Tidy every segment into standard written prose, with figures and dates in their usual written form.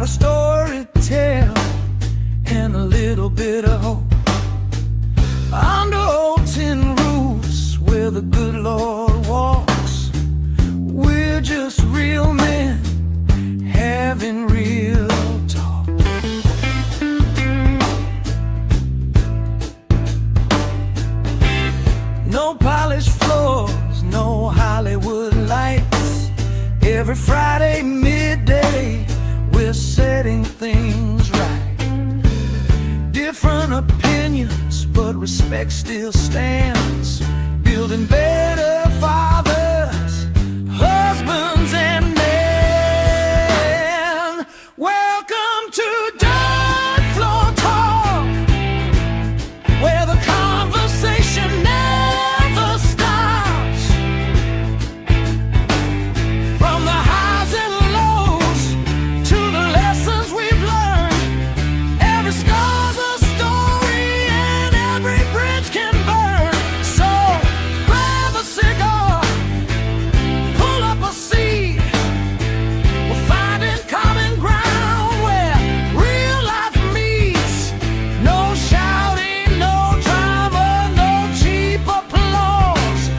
got a story to tell and a little bit of hope. Under old tin roofs where the good Lord walks, we're just real men having real talk. No polished floors, no Hollywood lights. Every Friday midday we're setting things right. Different opinions, but respect still stands. Building better fathers, husbands and men. Welcome to Dirt Floor Talk, where the conversation never stops. From the highs and lows to the lessons we've learned, every scar's a story and every bridge can burn. So grab a cigar, pull up a seat. We're finding common ground where real life meets. No shouting, no drama, no cheap applause.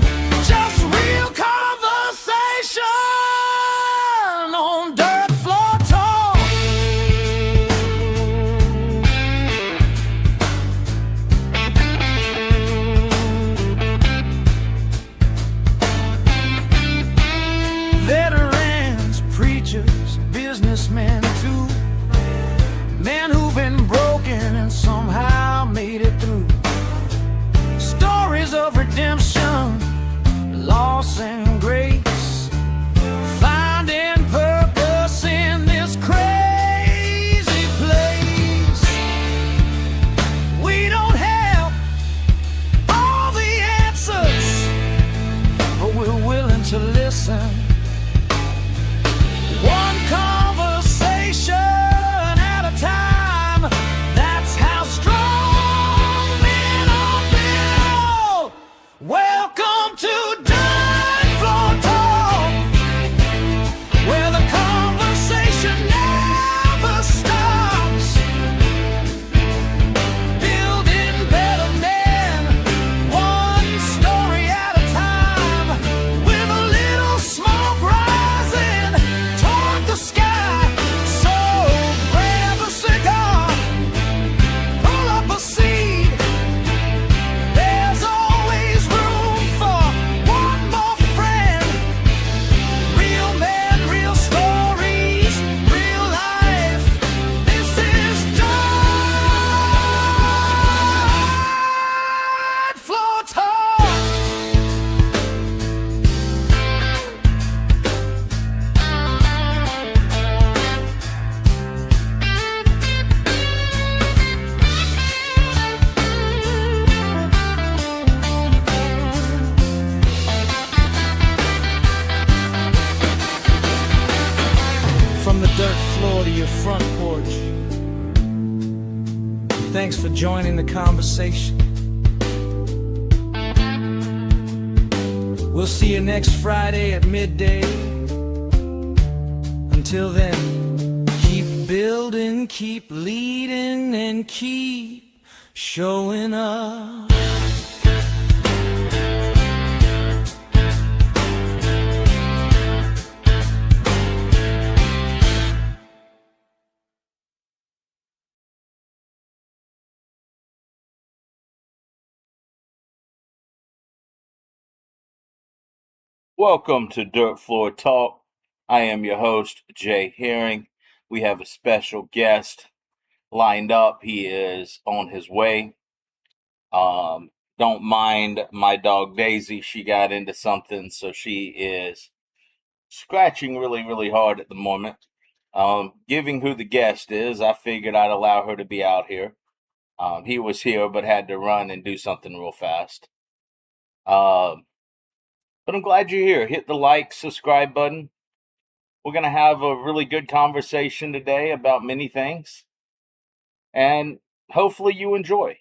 Just real conversation on Dirt Floor Talk. Veterans, preachers, businessmen too. Men who've been broken and somehow made it through. Stories of redemption, loss and grace. Finding purpose in this crazy place. We don't have all the answers, but we're willing to listen. One conversation at a time. That's how strong men are built. Welcome to Dirt Floor Talk, where the conversation never stops. Building better men, one story at a time. With a little smoke rising toward the sky. So grab a cigar, pull up a seat. There's always room for one more friend. Real men, real stories, real life. This is Dirt Floor Talk. From the dirt floor to your front porch. Thanks for joining the conversation. We'll see you next Friday at midday. Until then, keep building, keep leading, and keep showing up. Welcome to Dirt Floor Talk. I am your host, Jay Herring. We have a special guest lined up. He is on his way. Don't mind my dog Daisy. She got into something, so she is scratching really, really hard at the moment. Giving who the guest is, I figured I'd allow her to be out here. He was here, but had to run and do something real fast. But I'm glad you're here. Hit the like, subscribe button. We're going to have a really good conversation today about many things. And hopefully you enjoy.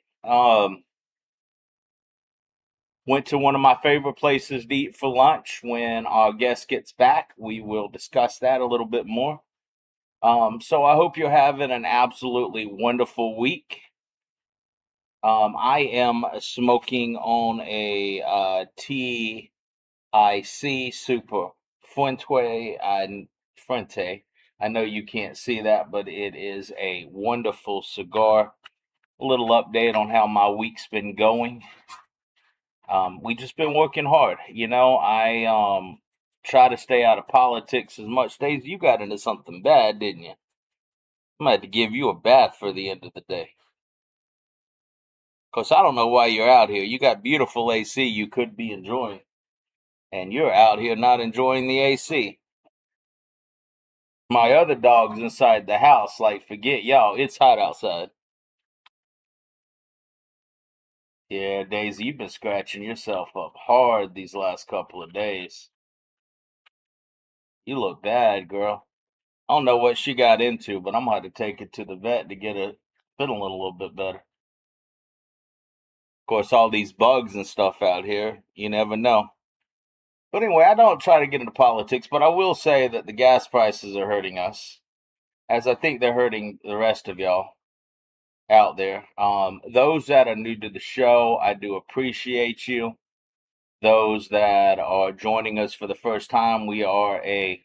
Went to one of my favorite places to eat for lunch. When our guest gets back, we will discuss that a little bit more. So I hope you're having an absolutely wonderful week. I am smoking on a TIC Super Fuente. Fuente. I know you can't see that, but it is a wonderful cigar. A little update on how my week's been going. We just been working hard. I try to stay out of politics as much. Days you got into something bad, didn't you? I'm gonna have to give you a bath for the end of the day. Cause I don't know why you're out here. You got beautiful AC you could be enjoying, and you're out here not enjoying the AC. My other dog's inside the house. Like, forget y'all. It's hot outside. Yeah, Daisy, you've been scratching yourself up hard these last couple of days. You look bad, girl. I don't know what she got into, but I'm gonna have to take it to the vet to get it feeling a little bit better. Of course, all these bugs and stuff out here, you never know. But anyway, I don't try to get into politics, but I will say that the gas prices are hurting us, as I think they're hurting the rest of y'all out there. Those that are new to the show, I do appreciate you. Those that are joining us for the first time, we are a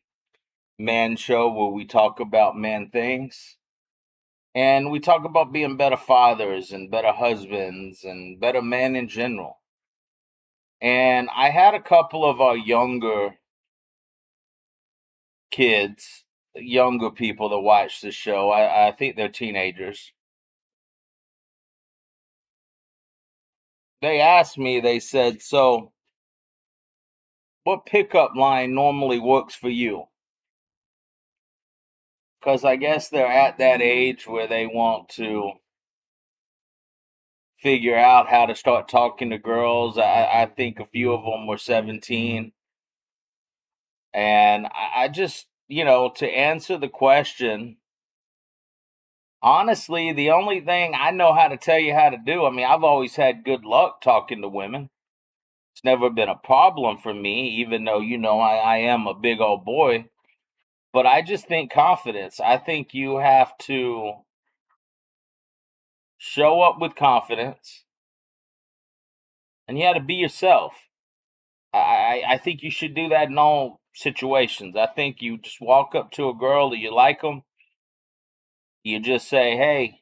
man show where we talk about man things. And we talk about being better fathers and better husbands and better men in general. And I had a couple of our younger kids, younger people that watch the show. I think they're teenagers. They asked me, they said, so what pickup line normally works for you? Because I guess they're at that age where they want to figure out how to start talking to girls. I think a few of them were 17. And I just, to answer the question, honestly, the only thing I know how to tell you how to do, I mean, I've always had good luck talking to women. It's never been a problem for me, even though, I am a big old boy. But I just think confidence. I think you have to show up with confidence and you have to be yourself. I think you should do that in all situations. I think you just walk up to a girl that you like them. You just say, hey,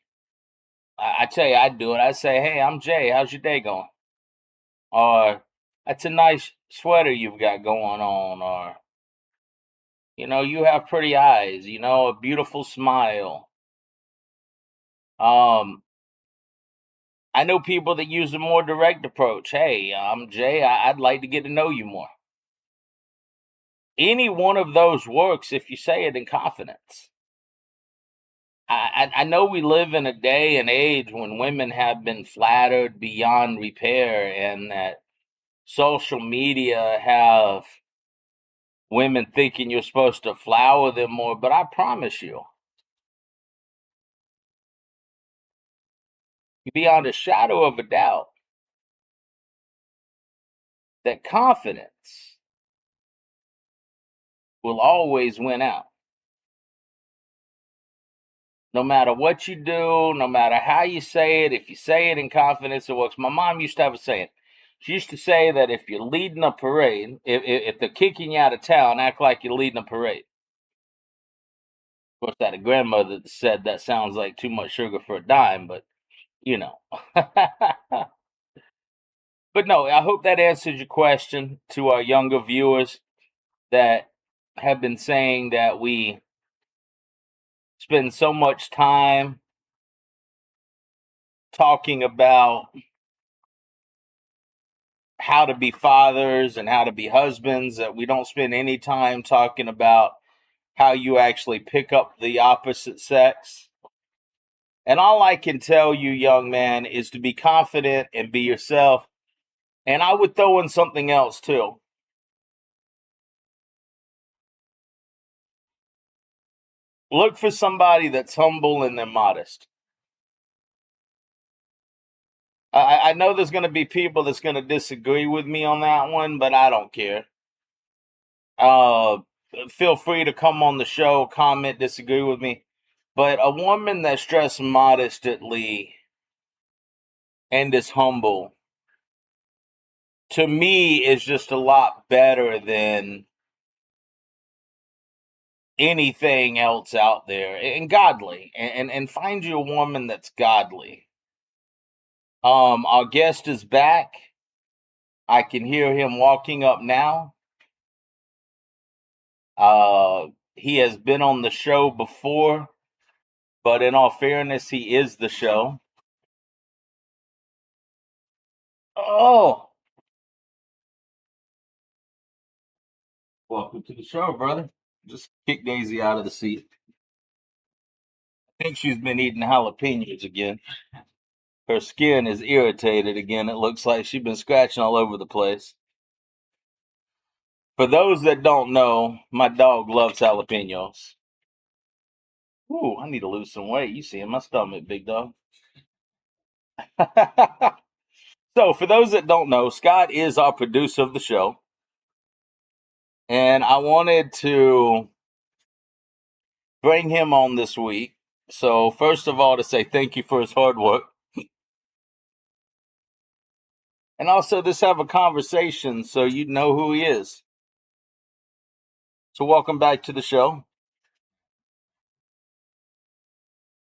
I tell you, I'd do it. I'd say, hey, I'm Jay. How's your day going? Or, that's a nice sweater you've got going on. Or, you have pretty eyes, a beautiful smile. I know people that use a more direct approach. Hey, I'm Jay. I'd like to get to know you more. Any one of those works if you say it in confidence. I know we live in a day and age when women have been flattered beyond repair, and that social media have women thinking you're supposed to flower them more, but I promise you, beyond a shadow of a doubt, that confidence will always win out. No matter what you do, no matter how you say it, if you say it in confidence, it works. My mom used to have a saying. She used to say that if you're leading a parade, if they're kicking you out of town, act like you're leading a parade. Of course, I had a grandmother that said that sounds like too much sugar for a dime, but you know. But no, I hope that answers your question to our younger viewers that have been saying that we spend so much time talking about how to be fathers and how to be husbands, that we don't spend any time talking about how you actually pick up the opposite sex. And all I can tell you, young man, is to be confident and be yourself. And I would throw in something else too. Look for somebody that's humble and they're modest. I know there's going to be people that's going to disagree with me on that one, but I don't care. feel free to come on the show, comment, disagree with me. But a woman that's dressed modestly and is humble, to me, is just a lot better than anything else out there, and godly, and find you a woman that's godly. Our guest is back. I can hear him walking up now. He has been on the show before, but in all fairness, he is the show. Oh, welcome to the show, brother. Just kick Daisy out of the seat. I think she's been eating jalapenos again. Her skin is irritated again. It looks like she's been scratching all over the place. For those that don't know, my dog loves jalapenos. Ooh, I need to lose some weight. You see in my stomach, big dog. So, for those that don't know, Scott is our producer of the show. And I wanted to bring him on this week. So, first of all, to say thank you for his hard work. And also just have a conversation so you know who he is. So, welcome back to the show.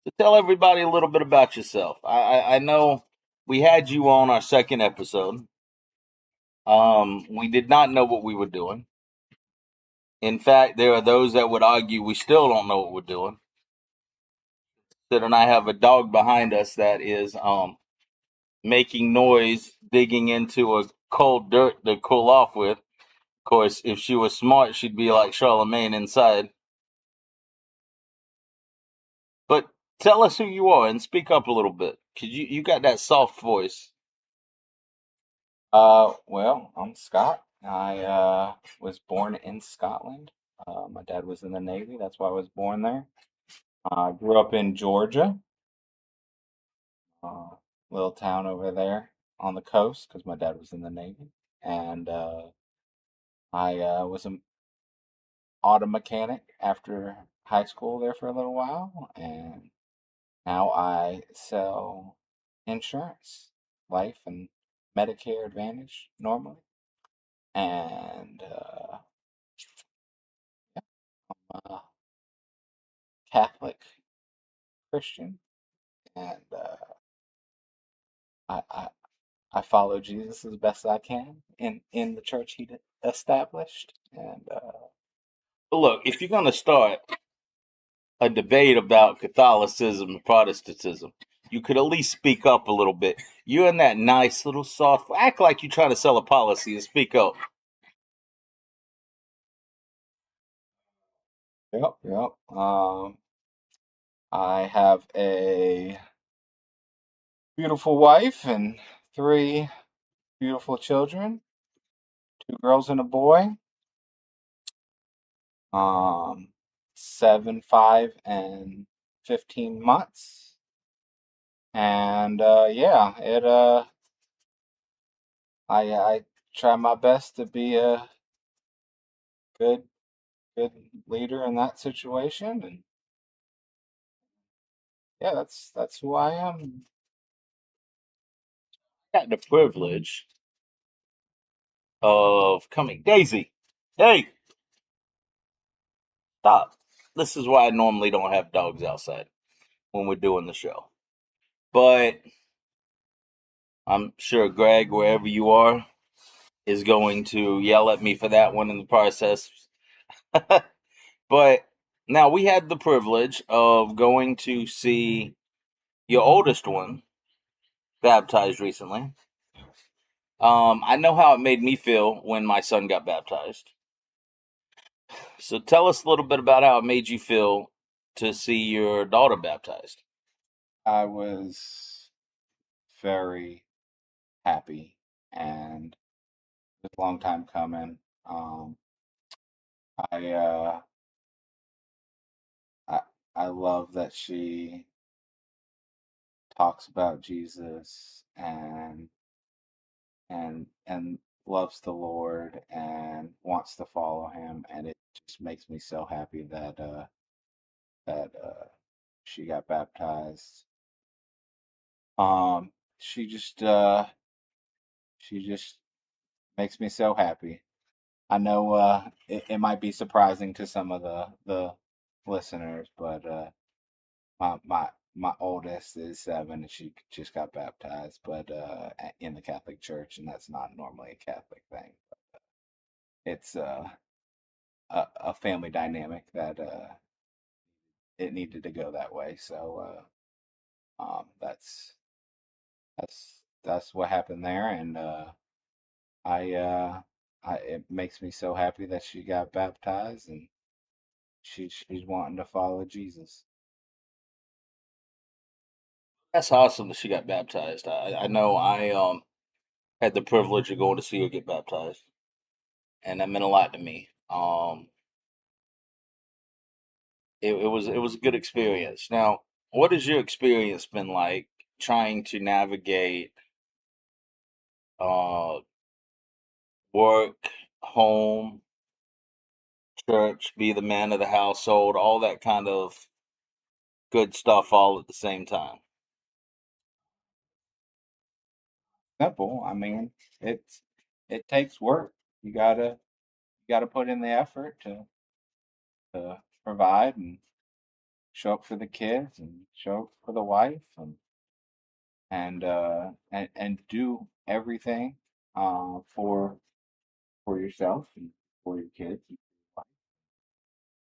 So tell everybody a little bit about yourself. I know we had you on our second episode. We did not know what we were doing. In fact, there are those that would argue we still don't know what we're doing. Sid and I have a dog behind us that is making noise, digging into a cold dirt to cool off with. Of course, if she was smart, she'd be like Charlemagne inside. But tell us who you are and speak up a little bit, cause you got that soft voice. Well, I'm Scott. I was born in Scotland. My dad was in the Navy. That's why I was born there. I grew up in Georgia, little town over there on the coast because my dad was in the Navy. And I was an auto mechanic after high school there for a little while. And now I sell insurance, life and Medicare Advantage normally. And uh, Catholic Christian, and I, I I follow Jesus as best I can in the church he established, and But look, if you're going to start a debate about Catholicism and Protestantism, you could at least speak up a little bit. You're in that nice little soft, act like you're trying to sell a policy and speak up. yep. I have a beautiful wife and three beautiful children, two girls and a boy. 7, 5, and 15 months. And yeah, it I try my best to be a good good leader in that situation, and yeah, that's who I am. Got the privilege of coming. Daisy, hey, stop. This is why I normally don't have dogs outside when we're doing the show. But I'm sure Greg, wherever you are, is going to yell at me for that one in the process. But now we had the privilege of going to see your oldest one baptized recently. I know how it made me feel when my son got baptized. So tell us a little bit about how it made you feel to see your daughter baptized. I was very happy, and it's a long time coming. I I I love that she talks about Jesus and loves the Lord and wants to follow him, and just makes me so happy that she got baptized. Um, she just she just makes me so happy. I know it might be surprising to some of the listeners, but my oldest is 7 and she just got baptized, but in the Catholic Church, and that's not normally a Catholic thing. It's a family dynamic that it needed to go that way. So that's what happened there, and I it makes me so happy that she got baptized and she's wanting to follow Jesus. That's awesome that she got baptized. I know I had the privilege of going to see her get baptized, and that meant a lot to me. It was a good experience. Now, what has your experience been like trying to navigate uh work, home, church, be the man of the household, all that kind of good stuff all at the same time? Simple. I mean, it's it takes work. You gotta put in the effort to provide and show up for the kids and show up for the wife and do everything for yourself and for your kids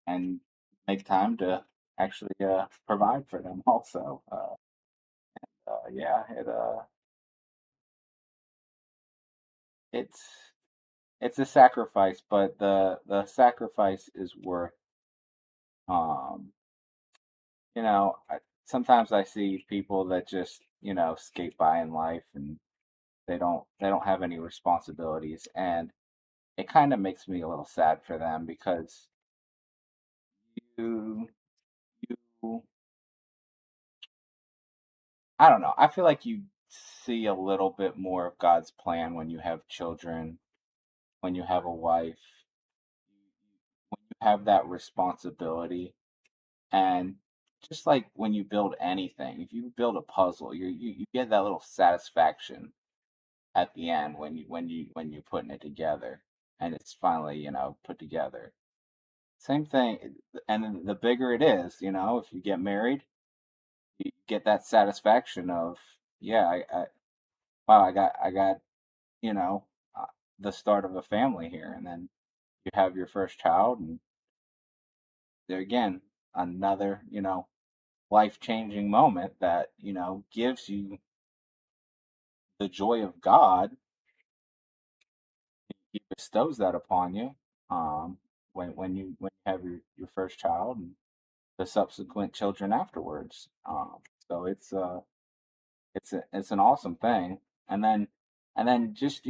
and make time to actually provide for them also. Yeah, it's it's a sacrifice, but the sacrifice is worth. Um, sometimes I see people that just skate by in life and they don't have any responsibilities, and it kind of makes me a little sad for them because you you I don't know. I feel like you see a little bit more of God's plan when you have children, when you have a wife, when you have that responsibility. And just like when you build anything, if you build a puzzle, you get that little satisfaction at the end when you're putting it together and it's finally put together. Same thing, and then the bigger it is, if you get married, you get that satisfaction of, yeah, wow, I got you know uh, the start of a family here, and then you have your first child, and there again, another life changing moment that gives you the joy of God. He bestows that upon you when you have your first child and the subsequent children afterwards. So it's an awesome thing, and then just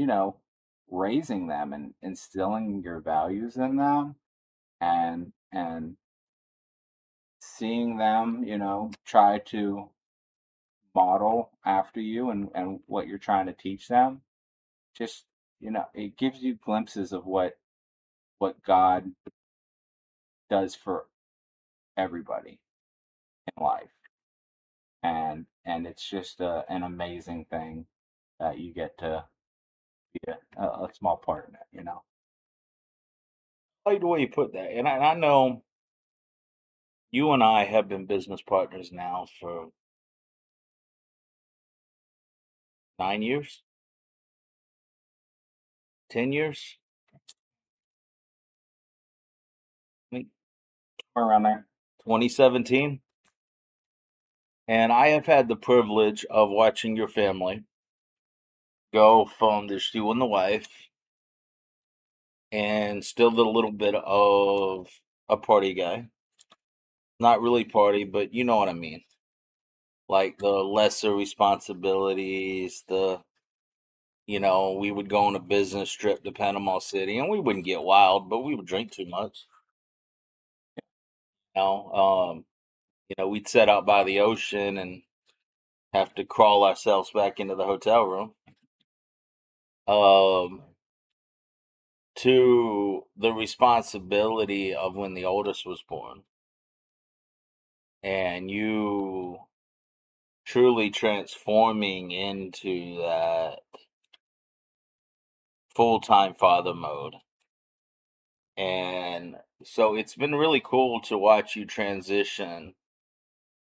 raising them and instilling your values in them, and seeing them try to model after you and what you're trying to teach them. Just it gives you glimpses of what God does for everybody in life, and it's just an amazing thing that you get to be a small part in it. I like the way you put that. And I know you and I have been business partners now for 9 years, 10 years. I think Around there. 2017. And I have had the privilege of watching your family go from just you and the wife and still the little bit of a party guy. Not really party, but you know what I mean. Like the lesser responsibilities, we would go on a business trip to Panama City and we wouldn't get wild, but we would drink too much. You know, we'd set out by the ocean and have to crawl ourselves back into the hotel room. Um, to the responsibility of when the oldest was born, and you truly transforming into that full-time father mode. And so it's been really cool to watch you transition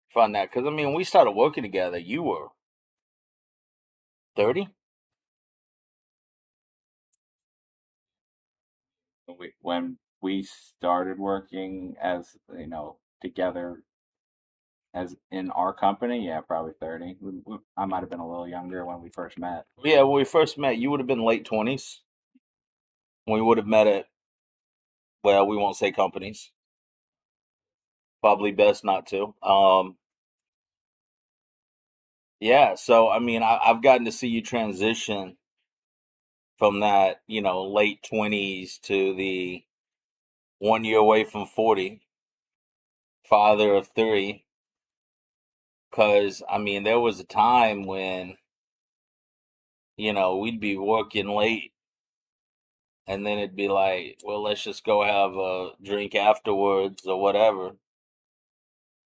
from that. Because, I mean, we started working together, you were 30? When we started working as together as in our company, yeah, probably 30. I might have been a little younger when we first met. Yeah, when we first met, you would have been late 20s. We would have met at, well, we won't say companies. Probably best not to. Yeah, so I mean, I've gotten to see you transition from that, late 20s to the 1 year away from 40, father of three. Because, I mean, there was a time when, we'd be working late and then it'd be like, well, let's just go have a drink afterwards or whatever.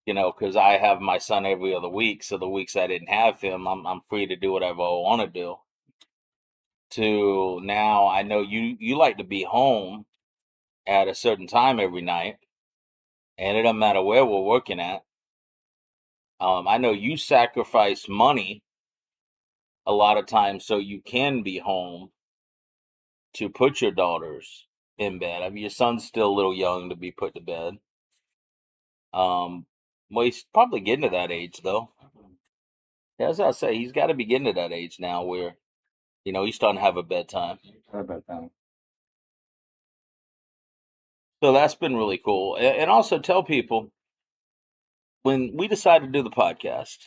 Because I have my son every other week, so the weeks I didn't have him, I'm free to do whatever I want to do. To now, I know you like to be home at a certain time every night, and it doesn't matter where we're working at. I know you sacrifice money a lot of times so you can be home to put your daughters in bed. I mean, your son's still a little young to be put to bed. Well, he's probably getting to that age though. Yeah, as I say, he's got to be getting to that age now where he's starting to have a bedtime. How about that? So that's been really cool. And also tell people when we decided to do the podcast,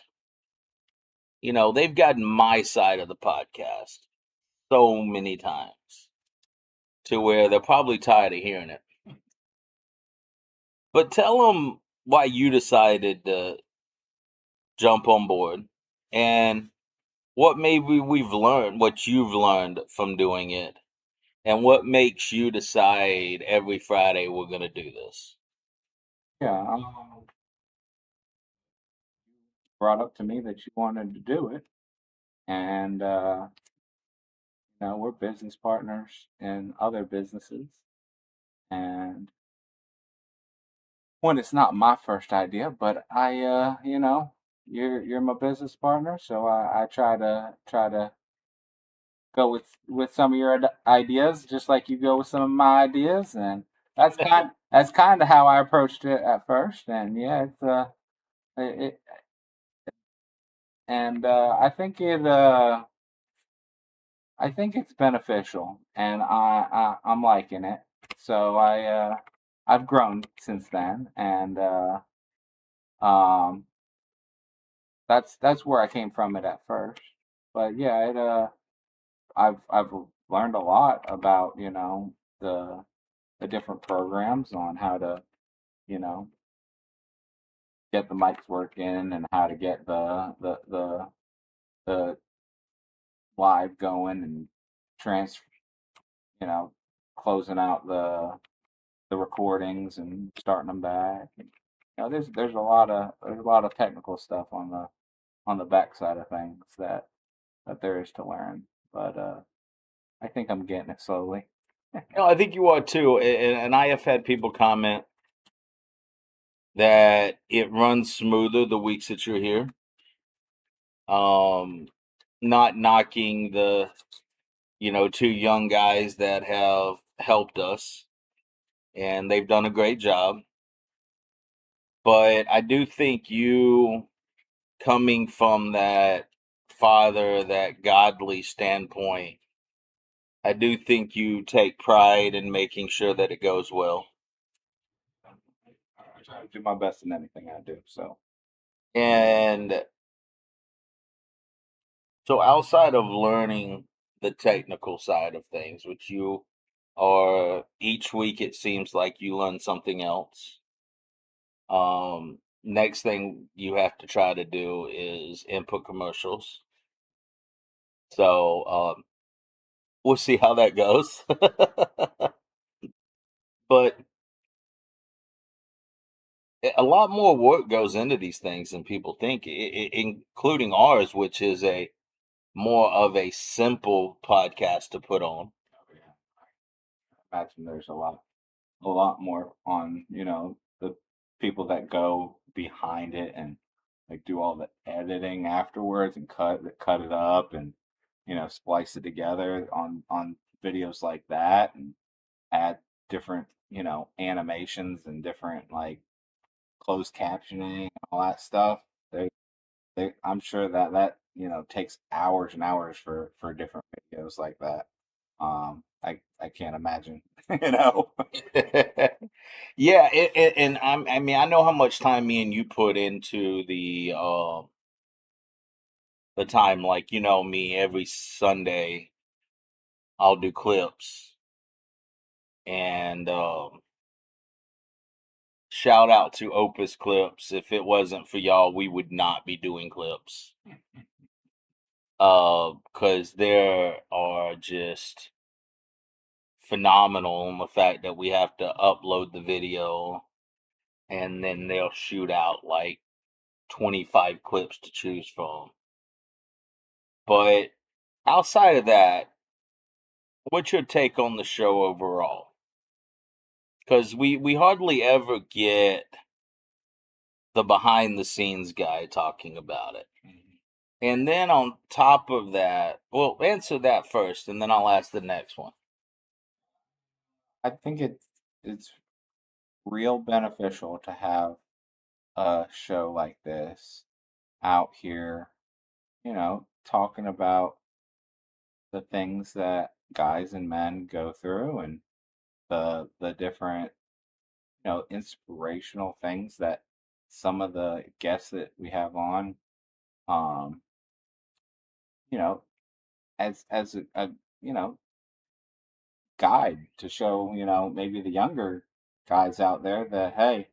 they've gotten my side of the podcast so many times to where they're probably tired of hearing it. But tell them why you decided to jump on board and what maybe what you've learned from doing it, and what makes you decide every Friday we're going to do this. Yeah, brought up to me that you wanted to do it, and we're business partners in other businesses, and when it's not my first idea, but you're my business partner, so I try to go with some of your ideas, just like you go with some of my ideas, and that's kind of how I approached it at first, and yeah, it, and I think it's beneficial, and I'm liking it. So I've grown since then, and um, that's where I came from it at first. But yeah, I've learned a lot about the different programs on how to you know get the mics working and how to get the live going and trans you know closing out the recordings and starting them back. And, there's a lot of technical stuff on the back side of things that there is to learn. But I think I'm getting it slowly. No, I think you are too. And I have had people comment that it runs smoother the weeks that you're here. Not knocking the, two young guys that have helped us, and they've done a great job. But I do think you coming from that father, that godly standpoint, I do think you take pride in making sure that it goes well. I try to do my best in anything I do. So And so outside of learning the technical side of things, which you are each week, it seems like you learn something else. Next thing you have to try to do is input commercials. So we'll see how that goes. But a lot more work goes into these things than people think, including ours, which is a more of a simple podcast to put on. Imagine there's a lot more on, the people that go behind it and like do all the editing afterwards and cut it up and splice it together on videos like that and add different animations and different like closed captioning and all that stuff. I'm sure that takes hours and hours for different videos like that. I can't imagine, you know. Yeah, and I mean, I know how much time me and you put into the time. Like, me every Sunday, I'll do clips, and shout out to Opus Clips. If it wasn't for y'all, we would not be doing clips. Because there are just phenomenal in the fact that we have to upload the video and then they'll shoot out like 25 clips to choose from. But outside of that, what's your take on the show overall? Because we hardly ever get the behind the scenes guy talking about it. And then on top of that, well, answer that first, and then I'll ask the next one. I think it's real beneficial to have a show like this out here, talking about the things that guys and men go through and the different, inspirational things that some of the guests that we have on, um, you know, as a guide to show, maybe the younger guys out there that hey,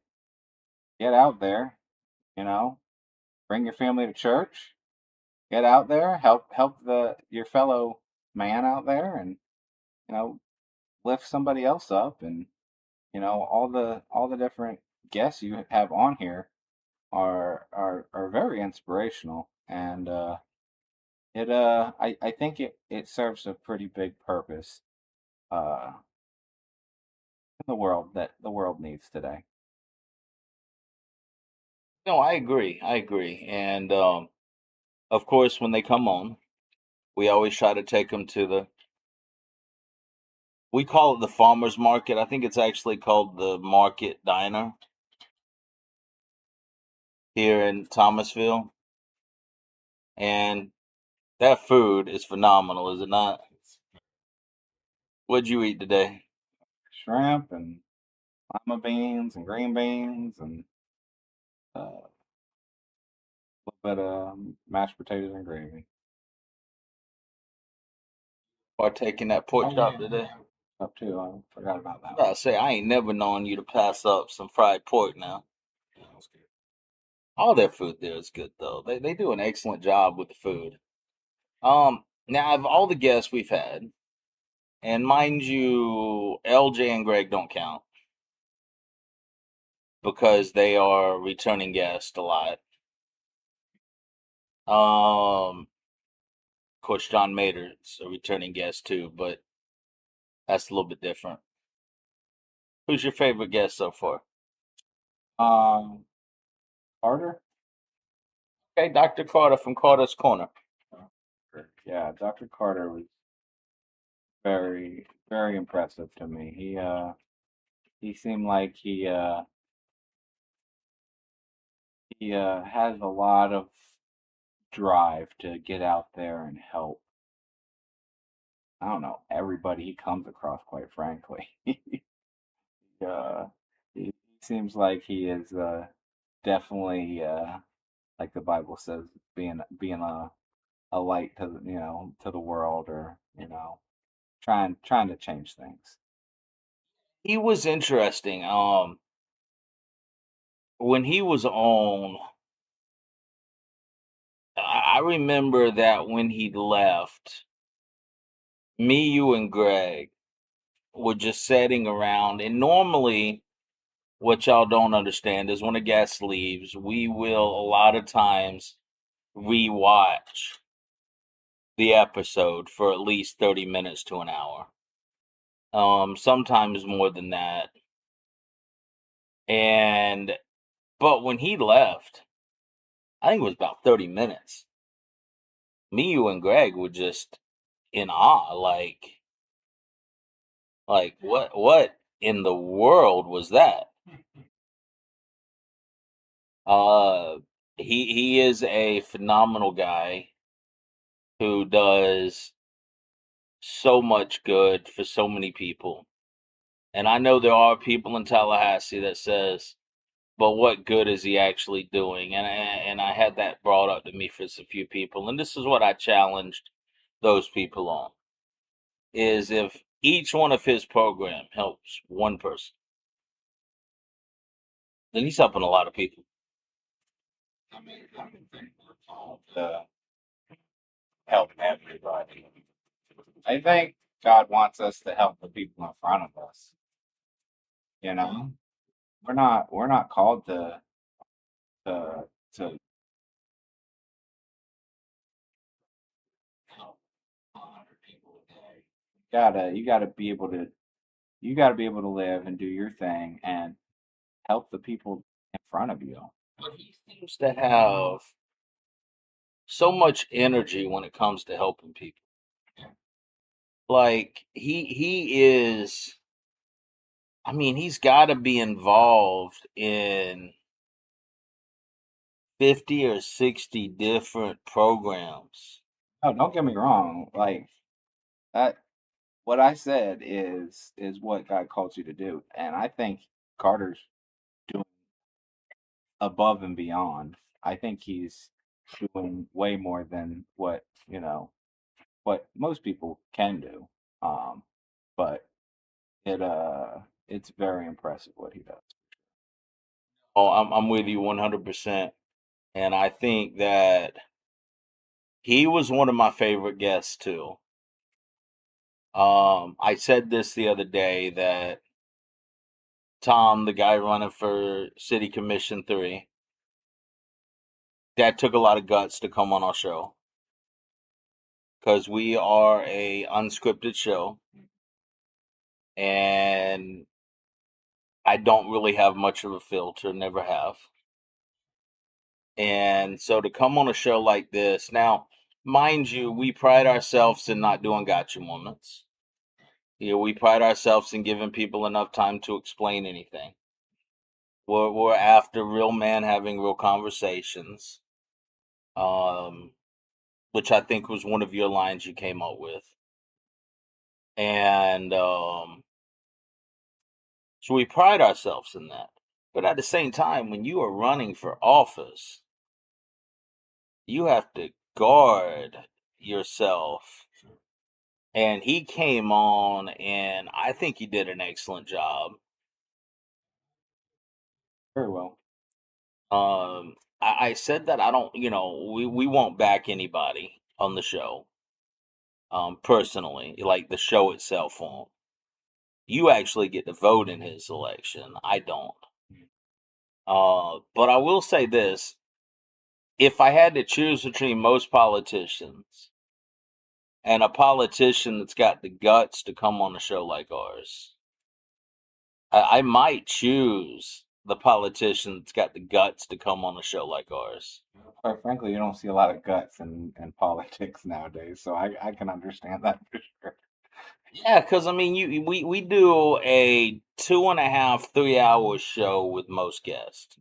get out there, you know, bring your family to church, get out there, help the your fellow man out there, and you know, lift somebody else up, and all the different guests you have on here are very inspirational, and I think it serves a pretty big purpose uh in the world that the world needs today. No, I agree. I agree. And of course, when they come on, we always try to take them to we call it the farmer's market. I think it's actually called the Market Diner here in Thomasville. And that food is phenomenal, is it not? What'd you eat today? Shrimp and lima beans and green beans and a little bit of mashed potatoes and gravy. Partaking that Oh pork chop yeah, today? up too. I forgot about that I one. say I ain't never known you to pass up some fried pork now. That was good. All their food there is good though. They do an excellent job with the food. Now of all the guests we've had, and mind you, LJ and Greg don't count because they are returning guests a lot. Of course, John Mater's a returning guest too, but that's a little bit different. Who's your favorite guest so far? Um, Carter. Okay, Dr. Carter from Carter's Corner. Yeah, Dr. Carter was very, very impressive to me. He seemed like he has a lot of drive to get out there and help. I don't know everybody he comes across, quite frankly. uh, he seems like he is definitely like the Bible says, being a light to to the world, or trying to change things. He was interesting. When he was on, I remember that when he left, me, you, and Greg were just sitting around, and normally, what y'all don't understand is when a guest leaves, we will a lot of times rewatch the episode for at least 30 minutes to an hour. Sometimes more than that. And but when he left, I think it was about 30 minutes. Me, you, and Greg were just in awe, like what in the world was that? Uh he is a phenomenal guy who does so much good for so many people. And I know there are people in Tallahassee that says, but what good is he actually doing? And I had that brought up to me for a few people, and this is what I challenged those people on: is if each one of his program helps one person, then he's helping a lot of people. I don't think we're called to help everybody. I think God wants us to help the people in front of us. You know, we're not called to help 100 people a day. You gotta be able to live and do your thing and help the people in front of you. But he seems to have so much energy when it comes to helping people. Like he is, I mean, he's got to be involved in 50 or 60 different programs. Oh, don't get me wrong. Like that, what I said is what God calls you to do, and I think Carter's doing above and beyond. I think he's doing way more than what most people can do. Um, but it's very impressive what he does. Oh, I'm with you 100%. And I think that he was one of my favorite guests too. I said this the other day that Tom, the guy running for City Commission 3, that took a lot of guts to come on our show because we are a unscripted show, and I don't really have much of a filter, never have. And so to come on a show like this, now, mind you, we pride ourselves in not doing gotcha moments. You know, we pride ourselves in giving people enough time to explain anything. We're after real men having real conversations, um, which I think was one of your lines you came up with. And so we pride ourselves in that. But at the same time, when you are running for office, you have to guard yourself. And he came on, and I think he did an excellent job. Very well. I said that I don't, we won't back anybody on the show. Personally, like the show itself won't. You actually get to vote in his election. I don't. But I will say this: if I had to choose between most politicians and a politician that's got the guts to come on a show like ours, I might choose the politician that's got the guts to come on a show like ours. Quite frankly, you don't see a lot of guts in politics nowadays, so I can understand that for sure. Yeah, because I mean, we do a 2.5, 3 hour show with most guests.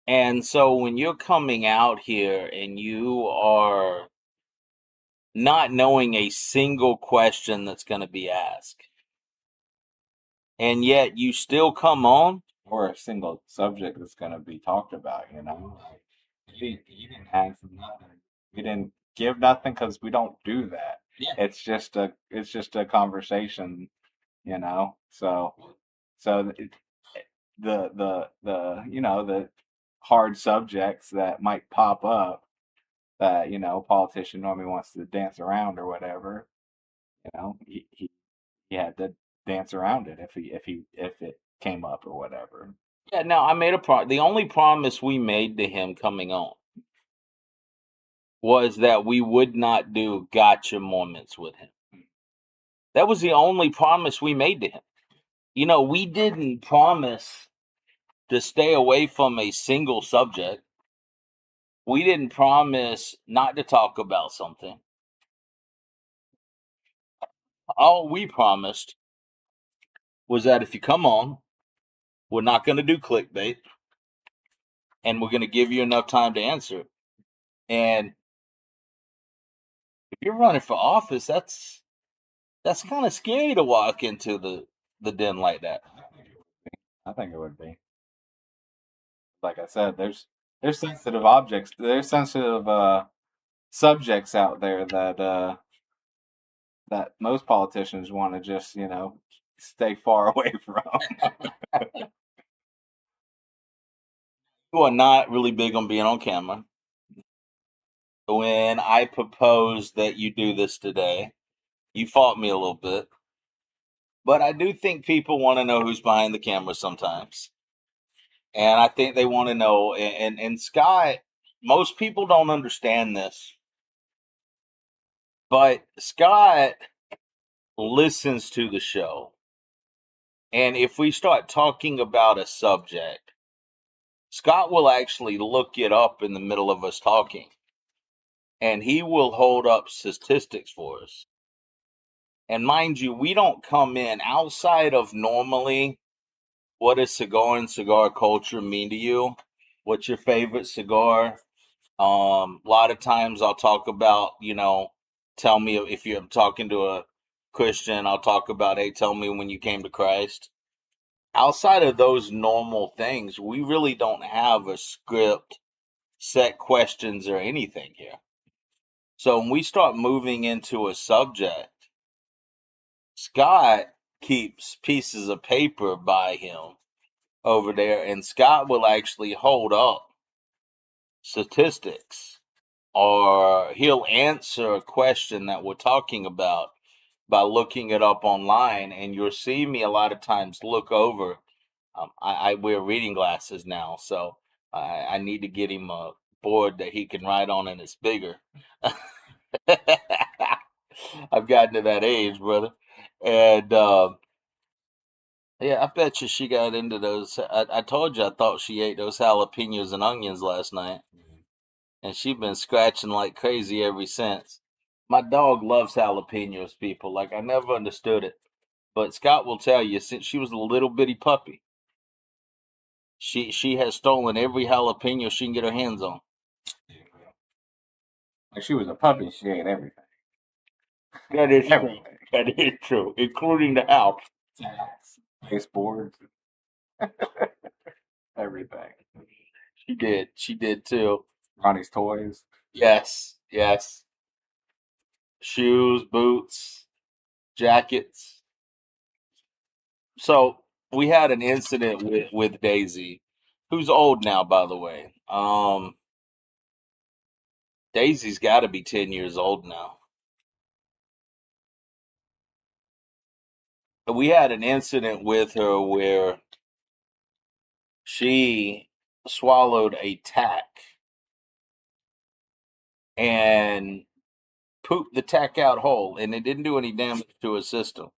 And so when you're coming out here and you are not knowing a single question that's going to be asked, and yet you still come on, Or a single subject that's going to be talked about. Like, you didn't hang from nothing. We didn't give nothing because we don't do that. yeah, It's just a conversation. So the hard subjects that might pop up that a politician normally wants to dance around or whatever. You know, he had to dance around it if it came up or whatever. Yeah, now I made the only promise we made to him coming on was that we would not do gotcha moments with him. That was the only promise we made to him. You know, we didn't promise to stay away from a single subject. We didn't promise not to talk about something. All we promised was that if you come on, we're not going to do clickbait and we're going to give you enough time to answer. And if you're running for office, that's kind of scary to walk into the den like that. I think it would be. Like I said, there's sensitive objects, there's sensitive subjects out there that most politicians want to just, stay far away from. You are not really big on being on camera. When I proposed that you do this today, you fought me a little bit. But I do think people want to know who's behind the camera sometimes. And I think they want to know. And Scott, most people don't understand this. But Scott listens to the show. And if we start talking about a subject, Scott will actually look it up in the middle of us talking. And he will hold up statistics for us. And mind you, we don't come in outside of normally what does cigar and cigar culture mean to you? What's your favorite cigar? A lot of times I'll talk about, tell me if you're talking to a Christian, I'll talk about, hey, tell me when you came to Christ. Outside of those normal things, we really don't have a script, set questions, or anything here. So when we start moving into a subject, Scott keeps pieces of paper by him over there, and Scott will actually hold up statistics, or he'll answer a question that we're talking about by looking it up online. And you'll see me a lot of times look over. I wear reading glasses now, so I need to get him a board that he can write on, and it's bigger. I've gotten to that age, brother. And yeah, I bet you she got into those. I told you I thought she ate those jalapenos and onions last night. And she's been scratching like crazy ever since. My dog loves jalapenos, people. Like, I never understood it. But Scott will tell you, since she was a little bitty puppy, she has stolen every jalapeno she can get her hands on. Like she was a puppy, she ate everything. That is true. Everything. That is true, including the house. Baseboards. Everything. She did. She did too. Ronnie's toys. Yes, yes. Shoes, boots, jackets. So we had an incident with Daisy, who's old now, by the way. Daisy's got to be 10 years old now. We had an incident with her where she swallowed a tack and pooped the tack out whole, and it didn't do any damage to her system.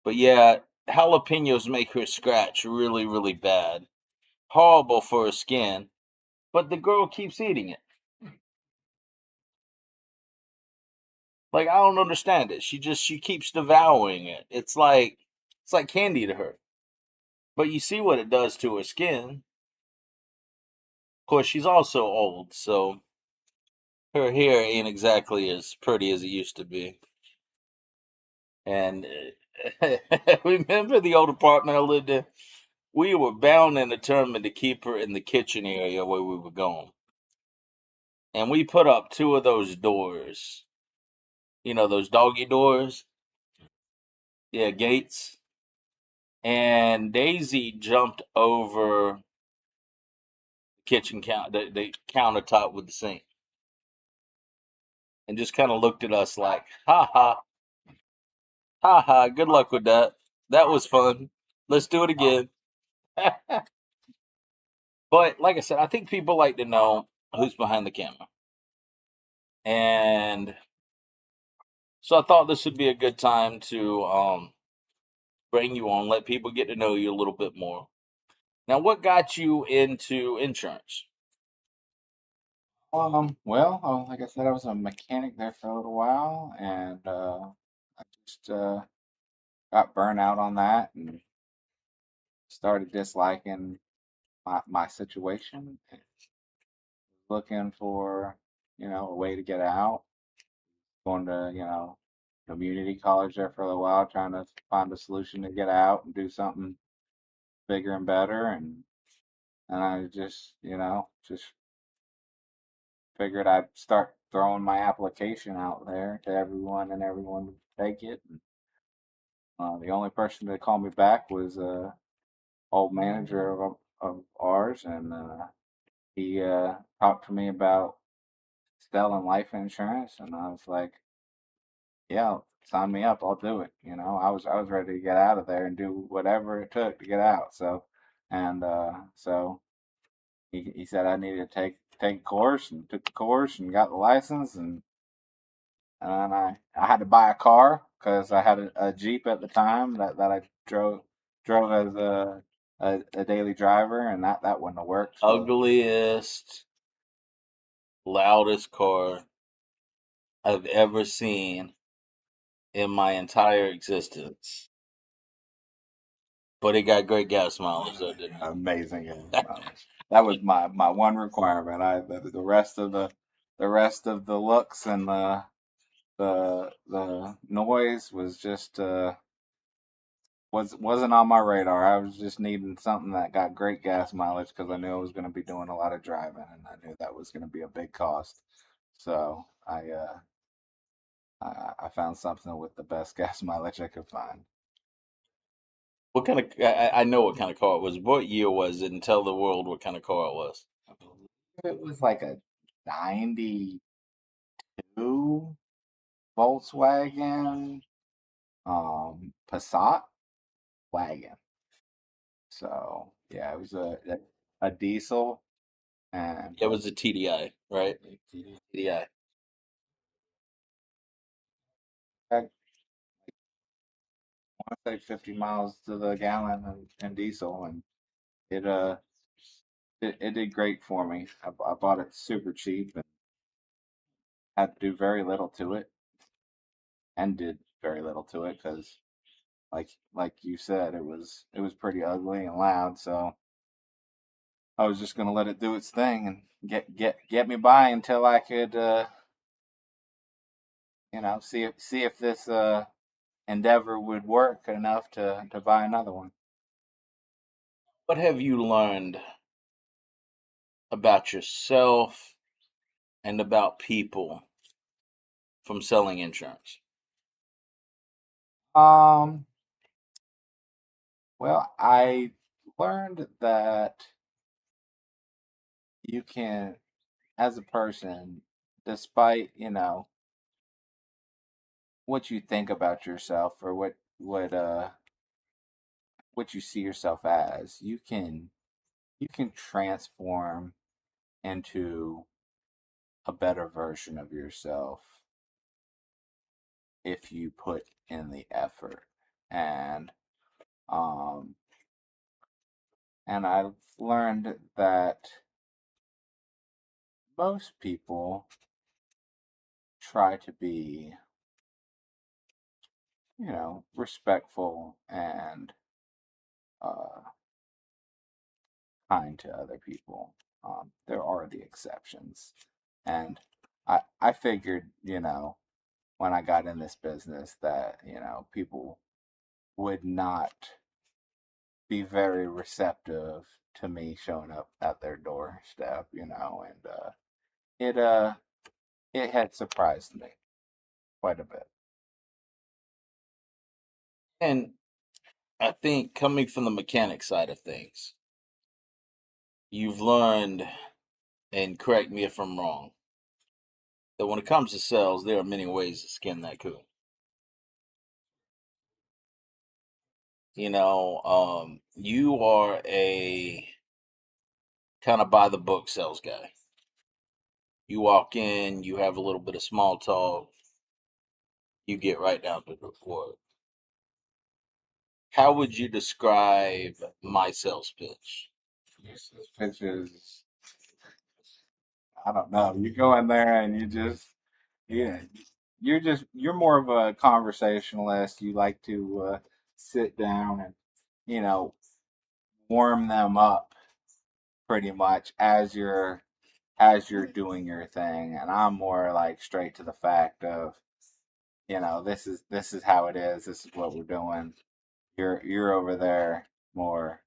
But yeah, jalapenos make her scratch really, really bad. Horrible for her skin, but the girl keeps eating it. Like, I don't understand it. She keeps devouring it. It's like candy to her. But you see what it does to her skin. Of course, she's also old, so her hair ain't exactly as pretty as it used to be. And remember the old apartment I lived in? We were bound and determined to keep her in the kitchen area where we were going. And we put up two of those doors. You know, those doggy doors? Yeah, gates. And Daisy jumped over the kitchen the countertop with the sink. and just kind of looked at us like, ha ha, ha ha, good luck with that. That was fun. Let's do it again. But like I said, I think people like to know who's behind the camera. And so I thought this would be a good time to bring you on, let people get to know you a little bit more. Now, what got you into insurance? Well, like I said, I was a mechanic there for a little while, and I just got burnt out on that and started disliking my situation, looking for, a way to get out. Going to, community college there for a little while, trying to find a solution to get out and do something bigger and better. And I just, just figured I'd start throwing my application out there to everyone, and everyone would take it. And, the only person that called me back was old manager of ours, and he talked to me about selling life insurance, and I was like, yeah, sign me up, I'll do it. I was ready to get out of there and do whatever it took to get out. So he said I needed to take a course, and took the course and got the license, and I had to buy a car because I had a Jeep at the time that I drove as a daily driver, and that wouldn't have worked. So Ugliest, loudest car I've ever seen in my entire existence. But it got great gas mileage, though, didn't amazing it? that was my one requirement. The rest of the looks and the noise was just wasn't on my radar. I was just needing something that got great gas mileage because I knew I was going to be doing a lot of driving, and I knew that was going to be a big cost. So I found something with the best gas mileage I could find. What kind of? I know what kind of car it was. What year was it? And tell the world what kind of car it was. I believe it was like a '92 Volkswagen Passat wagon. So yeah, it was a diesel, and It was a TDI, right? TDI. I want to say 50 miles to the gallon and diesel, and it it did great for me. I bought it super cheap and had to do very little to it, and did very little to it because like you said, it was pretty ugly and loud. So I was just gonna let it do its thing and get me by until I could see if this endeavor would work enough to buy another one. What have you learned about yourself and about people from selling insurance? Um, well, I learned that you can, as a person, despite, what you think about yourself, or what you see yourself as, you can transform into a better version of yourself if you put in the effort. And um and I've learned that most people try to be, respectful and uh kind to other people. There are the exceptions. And I figured, when I got in this business that, people would not be very receptive to me showing up at their doorstep, and it it had surprised me quite a bit. And I think coming from the mechanic side of things, you've learned, and correct me if I'm wrong, that when it comes to sales, there are many ways to skin that coon. You are a kind of by the book sales guy. You walk in, you have a little bit of small talk, you get right down to the work. How would you describe my sales pitch? This pitches. I don't know. You go in there and yeah, you're more of a conversationalist. You like to sit down and you know warm them up pretty much as you're doing your thing, and I'm more like straight to the fact of this is how it is. This is what we're doing. You're over there more,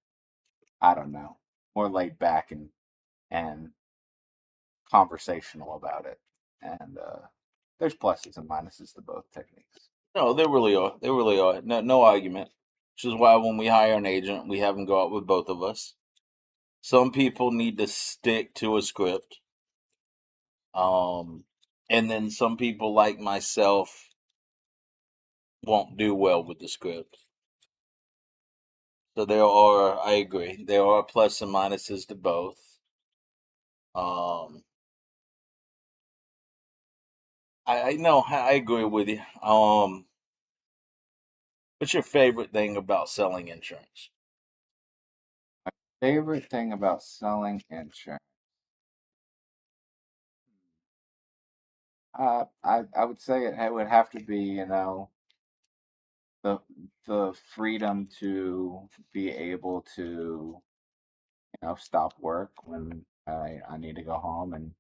I don't know, more laid back and conversational about it. And there's pluses and minuses to both techniques. No, there really are. There really are. No, no argument. Which is why when we hire an agent, we have them go out with both of us. Some people need to stick to a script. And then some people like myself won't do well with the script. So I agree, there are plus and minuses to both. Um, I know, I agree with you. What's your favorite thing about selling insurance? Favorite thing about selling insurance? I would say it would have to be, the the freedom to be able to, stop work when I need to go home and,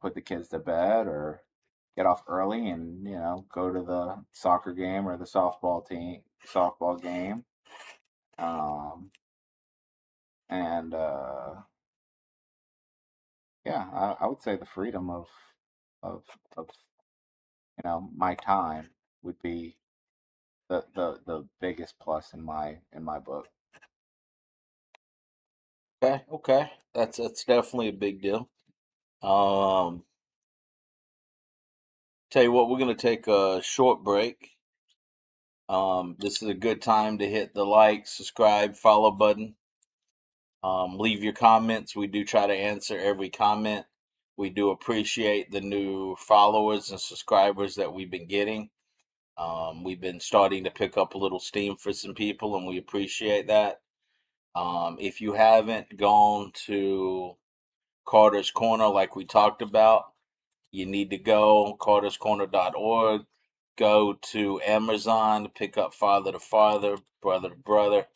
put the kids to bed or get off early and, go to the soccer game or the softball game. Um, and yeah, I would say the freedom of my time would be the biggest plus in my book. Okay, okay, that's definitely a big deal. Um, Tell you what, we're gonna take a short break. This is a good time to hit the like, subscribe, follow button. Leave your comments. We do try to answer every comment. We do appreciate the new followers and subscribers that we've been getting. We've been starting to pick up a little steam for some people, and we appreciate that. If you haven't gone to Carter's Corner like we talked about, you need to go carterscorner.org. Go to Amazon, pick up Father to Father, Brother to Brother.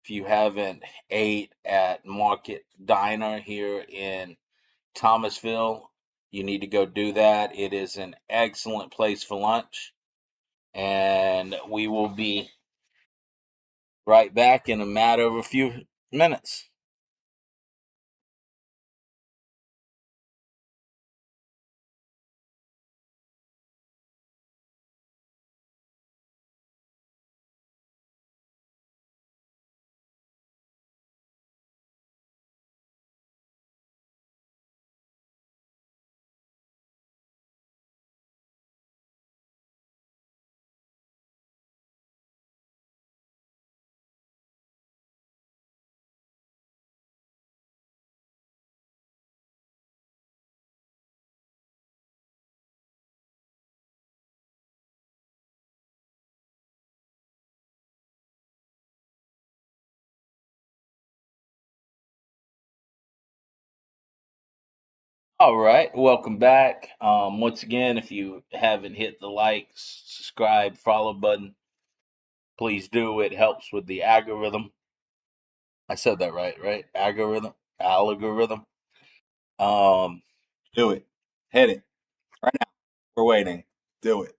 If you haven't ate at Market Diner here in Thomasville, you need to go do that. It is an excellent place for lunch. And we will be right back in a matter of a few minutes. All right, welcome back. Once again, if you haven't hit the like, subscribe, follow button, please do. It helps with the algorithm. I said that right, right? Algorithm. Um, Do it. Hit it right now. We're waiting. Do it.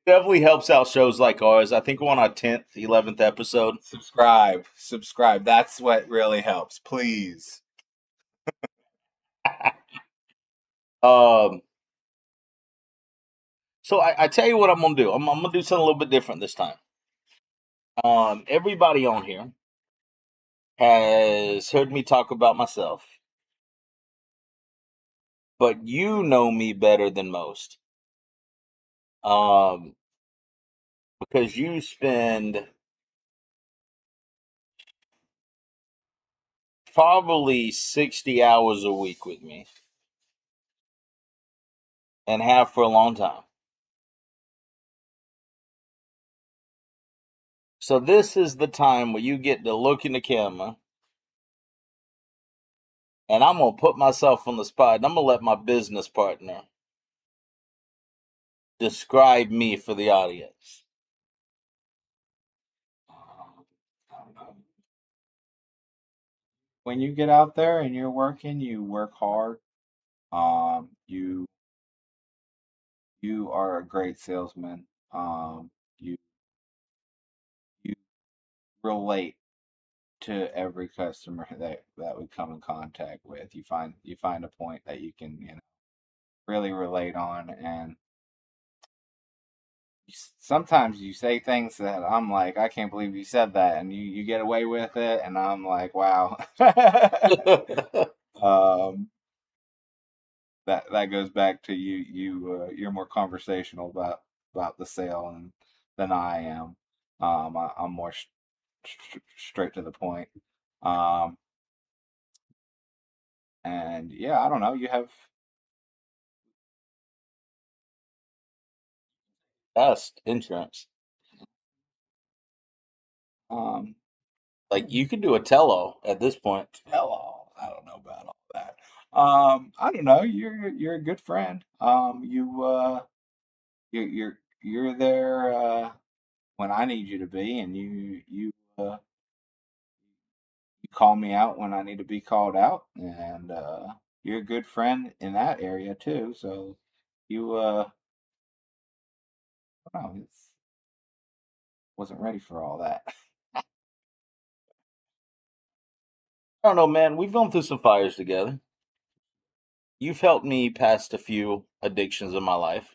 Definitely helps out shows like ours. I think we're on our 10th, 11th episode. Subscribe. That's what really helps. Please. um, so I tell you what I'm gonna do. I'm gonna do something a little bit different this time. Everybody on here has heard me talk about myself. but you know me better than most. Um, because you spend probably 60 hours a week with me and have for a long time. So this is the time where you get to look in the camera, and I'm gonna put myself on the spot, and I'm gonna let my business partner describe me for the audience. When you get out there and you're working, you work hard. You are a great salesman. You you relate to every customer that we come in contact with. You find a point that you can really relate on, and sometimes you say things that I'm like, I can't believe you said that, and you get away with it, and I'm like, wow. um, that goes back to you're more conversational about the sale than I am. I'm more straight to the point. Um, and yeah, I don't know. You have Best insurance. um, Like you could do a tello at this point. hello. I don't know about all that. I don't know. You're a good friend. You're there when I need you to be, and you call me out when I need to be called out, and you're a good friend in that area too. So you I don't know, it's wasn't ready for all that. I don't know, man. We've gone through some fires together. You've helped me past a few addictions in my life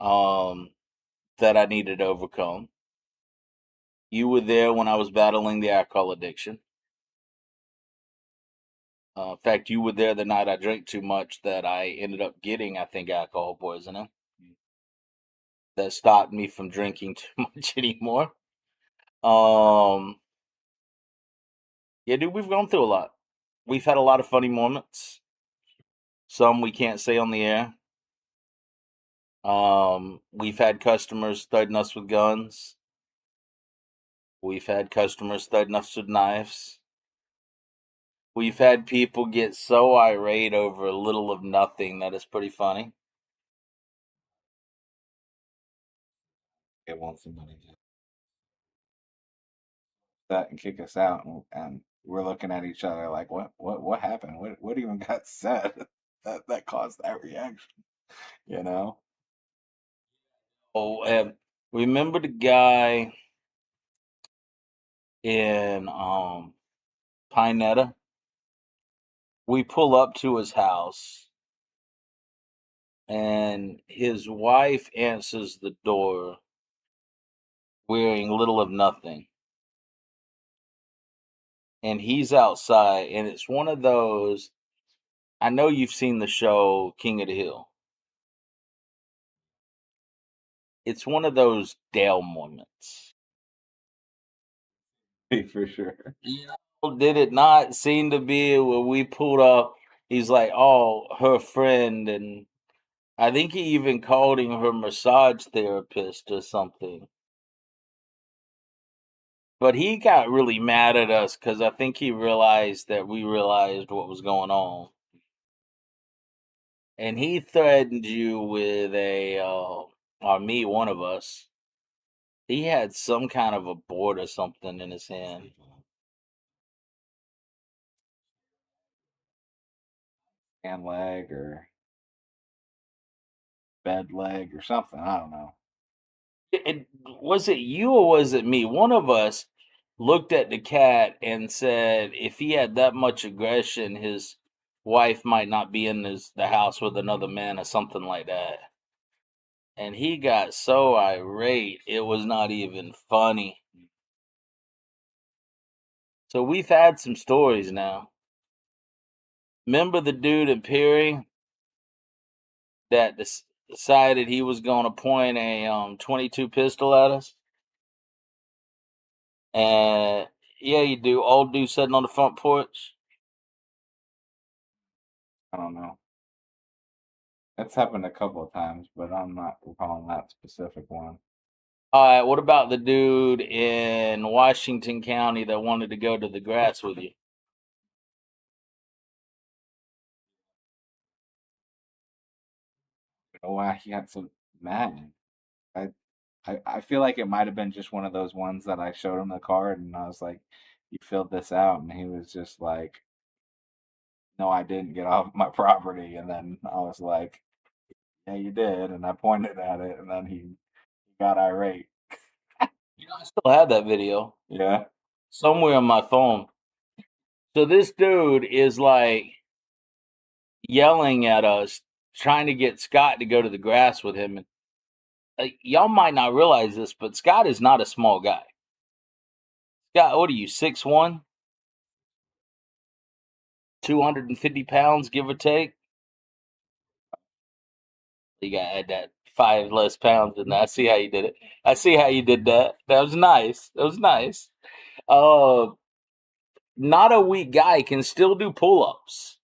um, that I needed to overcome. You were there when I was battling the alcohol addiction. In fact, you were there the night I drank too much that I ended up getting, I think, alcohol poisoning. That stopped me from drinking too much anymore. Um, yeah, dude, we've gone through a lot. We've had a lot of funny moments. Some we can't say on the air. We've had customers threaten us with guns. We've had customers threaten us with knives. We've had people get so irate over a little of nothing that is pretty funny. It wants somebody to that and kick us out, and we're looking at each other like, what happened? What even got said that caused that reaction? You know? Oh, remember the guy in Pinetta? We pull up to his house, and his wife answers the door wearing little of nothing. And he's outside, and it's one of those. I know you've seen the show King of the Hill. It's one of those Dale moments. For sure. You know, did it not seem to be where we pulled up? He's like, "Oh, her friend," and I think he even called him her massage therapist or something. But he got really mad at us because I think he realized that we realized what was going on. And he threatened you with or me, one of us. He had some kind of a board or something in his hand. Hand leg or bed leg or something. I don't know. Was it you or was it me? One of us looked at the cat and said if he had that much aggression, his wife might not be in the house with another man or something like that. And he got so irate, it was not even funny. So we've had some stories now. Remember the dude in Perry that decided he was going to point a 22 pistol at us? And yeah, you do. Old dude sitting on the front porch. I don't know. It's happened a couple of times, but I'm not recalling that specific one. All right, what about the dude in Washington County that wanted to go to the grass with you? I don't know why he got so mad. I, I feel like it might have been just one of those ones that I showed him the card and I was like, "You filled this out," and he was just like, "No, I didn't get off my property." And then I was like, "Yeah, you did," and I pointed at it, and then he got irate. You know, I still have that video Yeah, somewhere on my phone. So this dude is like yelling at us, trying to get Scott to go to the grass with him. And y'all might not realize this, but Scott is not a small guy. Scott, what are you, 6'1", 250 pounds, give or take? You got to add that 5 less pounds in there. I see how you did it. I see how you did that. That was nice. That was nice. Uh, Not a weak guy can still do pull-ups.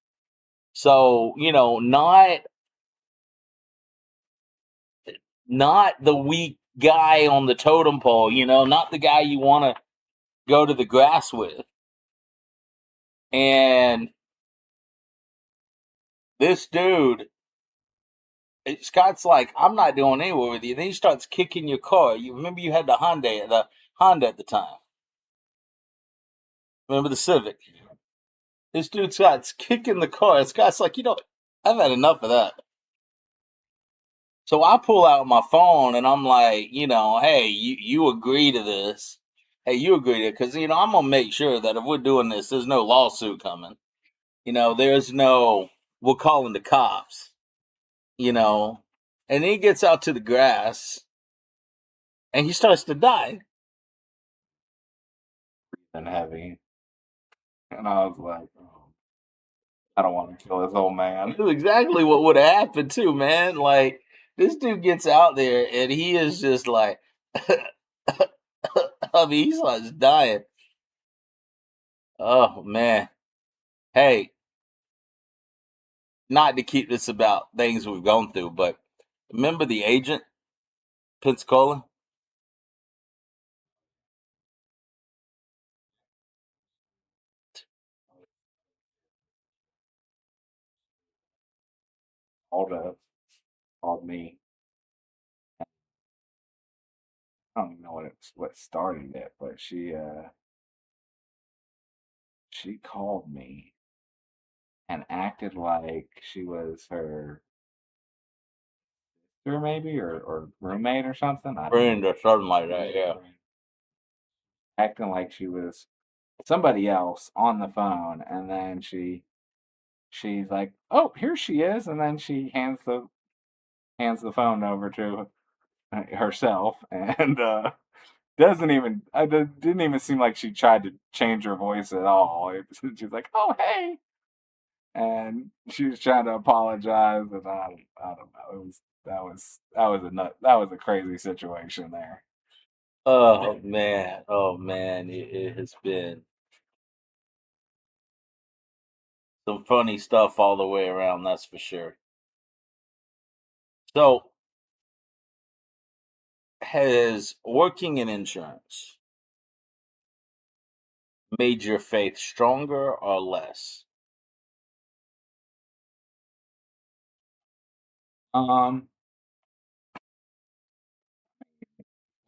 So, not the weak guy on the totem pole, not the guy you want to go to the grass with. And this dude, Scott's like, I'm not doing anywhere with you. Then he starts kicking your car. You remember you had the Honda at the time. Remember the Civic? This dude Scott's kicking the car. Scott's like, I've had enough of that. So I pull out my phone and I'm like, hey, you agree to this. Hey, you agree to it. Because, I'm going to make sure that if we're doing this, there's no lawsuit coming. There's no, we're calling the cops, And he gets out to the grass and he starts to die. and heavy. And I was like, oh, I don't want to kill this old man. That's exactly what would have happened too, man. Like, this dude gets out there and he is just like, I mean, he's like dying. Oh, man. Hey, not to keep this about things we've gone through, but remember the agent, Pensacola? Alda called me. I don't even know what started it, but she called me and acted like she was her sister maybe or roommate or something. I don't Friend know. or something like that, yeah. Acting like she was somebody else on the phone, and then she's like, "Oh, here she is," and then she hands the phone over to herself, and doesn't even didn't even seem like she tried to change her voice at all. She's like, "Oh, hey," and she was trying to apologize, and I don't know. That was a crazy situation there. Oh man, it has been some funny stuff all the way around, that's for sure. So, has working in insurance made your faith stronger or less? Um,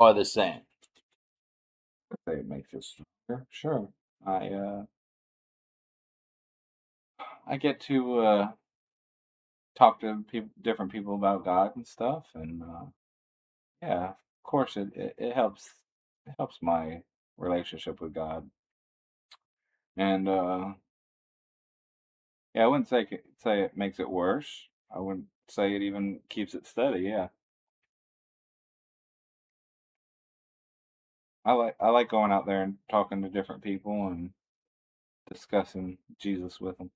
Or the same? I'd say it makes it stronger. Sure, I uh, I get to talk to different people about God and stuff, and yeah, of course it helps. It helps my relationship with God, and yeah, I wouldn't say it makes it worse. I wouldn't say it even keeps it steady. Yeah, I like going out there and talking to different people and discussing Jesus with them.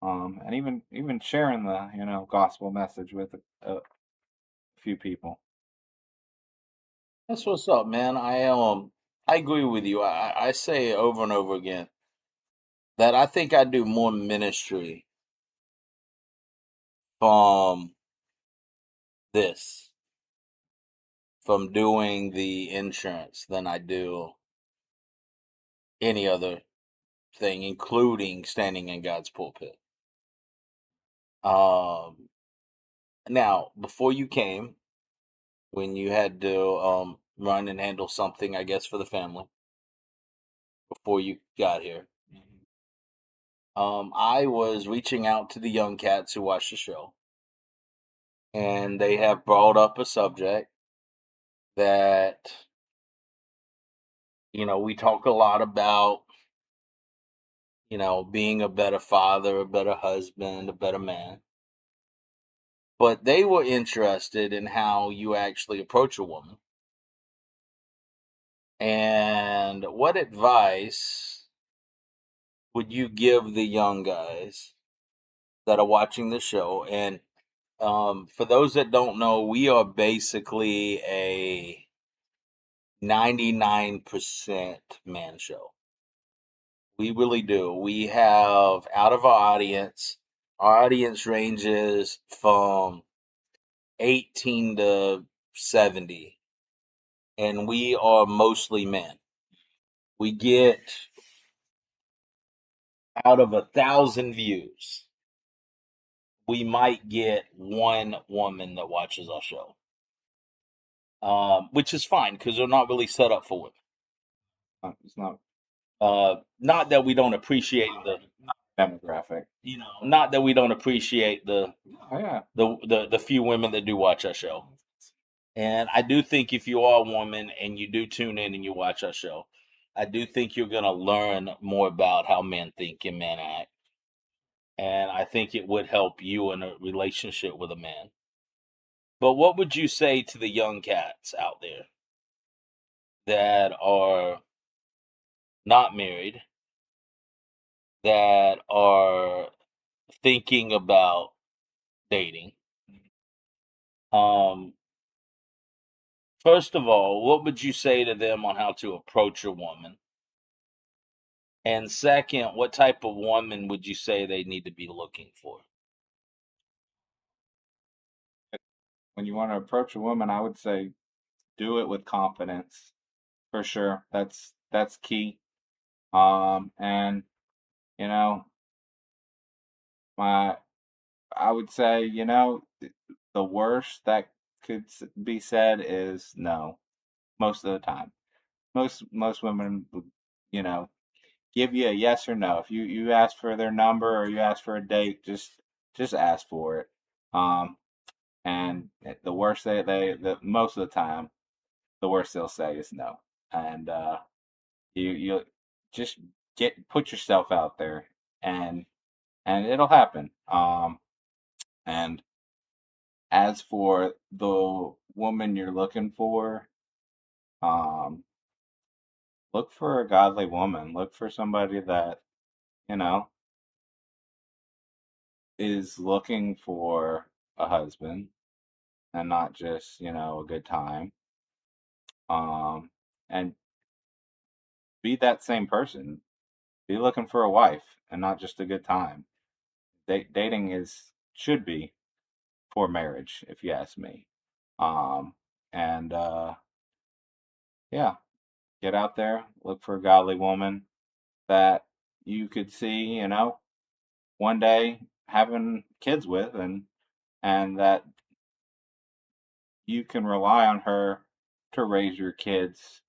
and even sharing the gospel message with a few people. That's what's up, man. I agree with you. I say over and over again that I think I do more ministry from this, from doing the insurance than I do any other thing, including standing in God's pulpit. Um, Now, before you came, when you had to run and handle something, I guess, for the family, before you got here, I was reaching out to the young cats who watch the show, and they have brought up a subject that, we talk a lot about, being a better father, a better husband, a better man. But they were interested in how you actually approach a woman. And what advice would you give the young guys that are watching the show? And for those that don't know, we are basically a 99% man show. We really do. We have out of our audience ranges from 18 to 70, and we are mostly men. We get out of 1,000 views, we might get one woman that watches our show, which is fine because they're not really set up for women. It's not Not that we don't appreciate demographic. not that we don't appreciate Oh yeah, the few women that do watch our show. And I do think if you are a woman and you do tune in and you watch our show, I do think you're going to learn more about how men think and men act. And I think it would help you in a relationship with a man. But what would you say to the young cats out there that are not married, that are thinking about dating? Um, First of all, what would you say to them on how to approach a woman? And second, what type of woman would you say they need to be looking for? when you want to approach a woman, I would say do it with confidence for sure. That's key. And you know, my I would say the worst that could be said is no. Most of the time, most women would you know give you a yes or no. If you ask for their number or you ask for a date, just ask for it. Um, and the worst the most of the time, the worst they'll say is no. And you just put yourself out there, and it'll happen. And as for the woman you're looking for, um, look for a godly woman. Look for somebody that you know is looking for a husband and not just a good time. And be that same person. Be looking for a wife and not just a good time. Dating is should be for marriage, if you ask me. Um, and yeah, get out there, look for a godly woman that you could see, one day having kids with, and that you can rely on her to raise your kids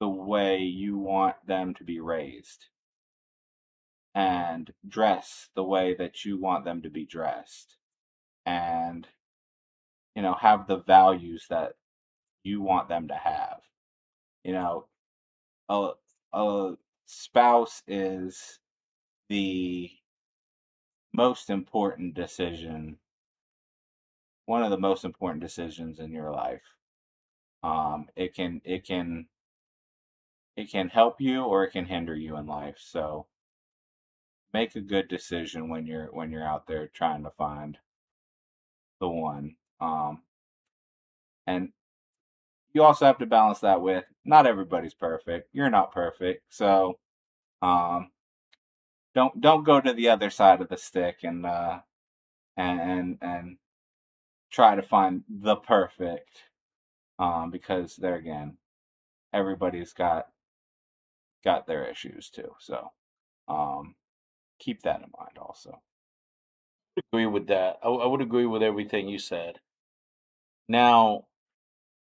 the way you want them to be raised and dress the way that you want them to be dressed and have the values that you want them to have. You know, a a spouse is the most important decision, one of the most important decisions in your life. It can help you or it can hinder you in life. So make a good decision when you're out there trying to find the one. And you also have to balance that with not everybody's perfect. You're not perfect, so um, don't go to the other side of the stick and try to find the perfect, because there again, everybody's got their issues too. So um, keep that in mind also. Agree with that. I would agree with everything you said. Now,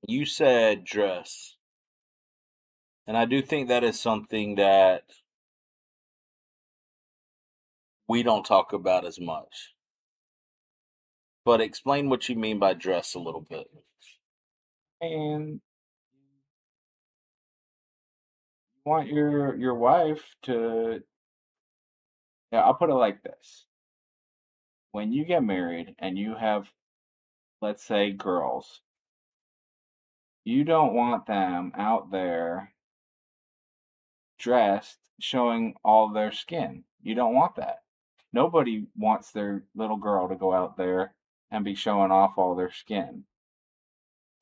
you said dress, and I do think that is something that we don't talk about as much. But explain what you mean by dress a little bit. And you want your wife to, yeah, I'll put it like this. When you get married and you have, let's say, girls, you don't want them out there dressed showing all their skin. You don't want that. Nobody wants their little girl to go out there and be showing off all their skin.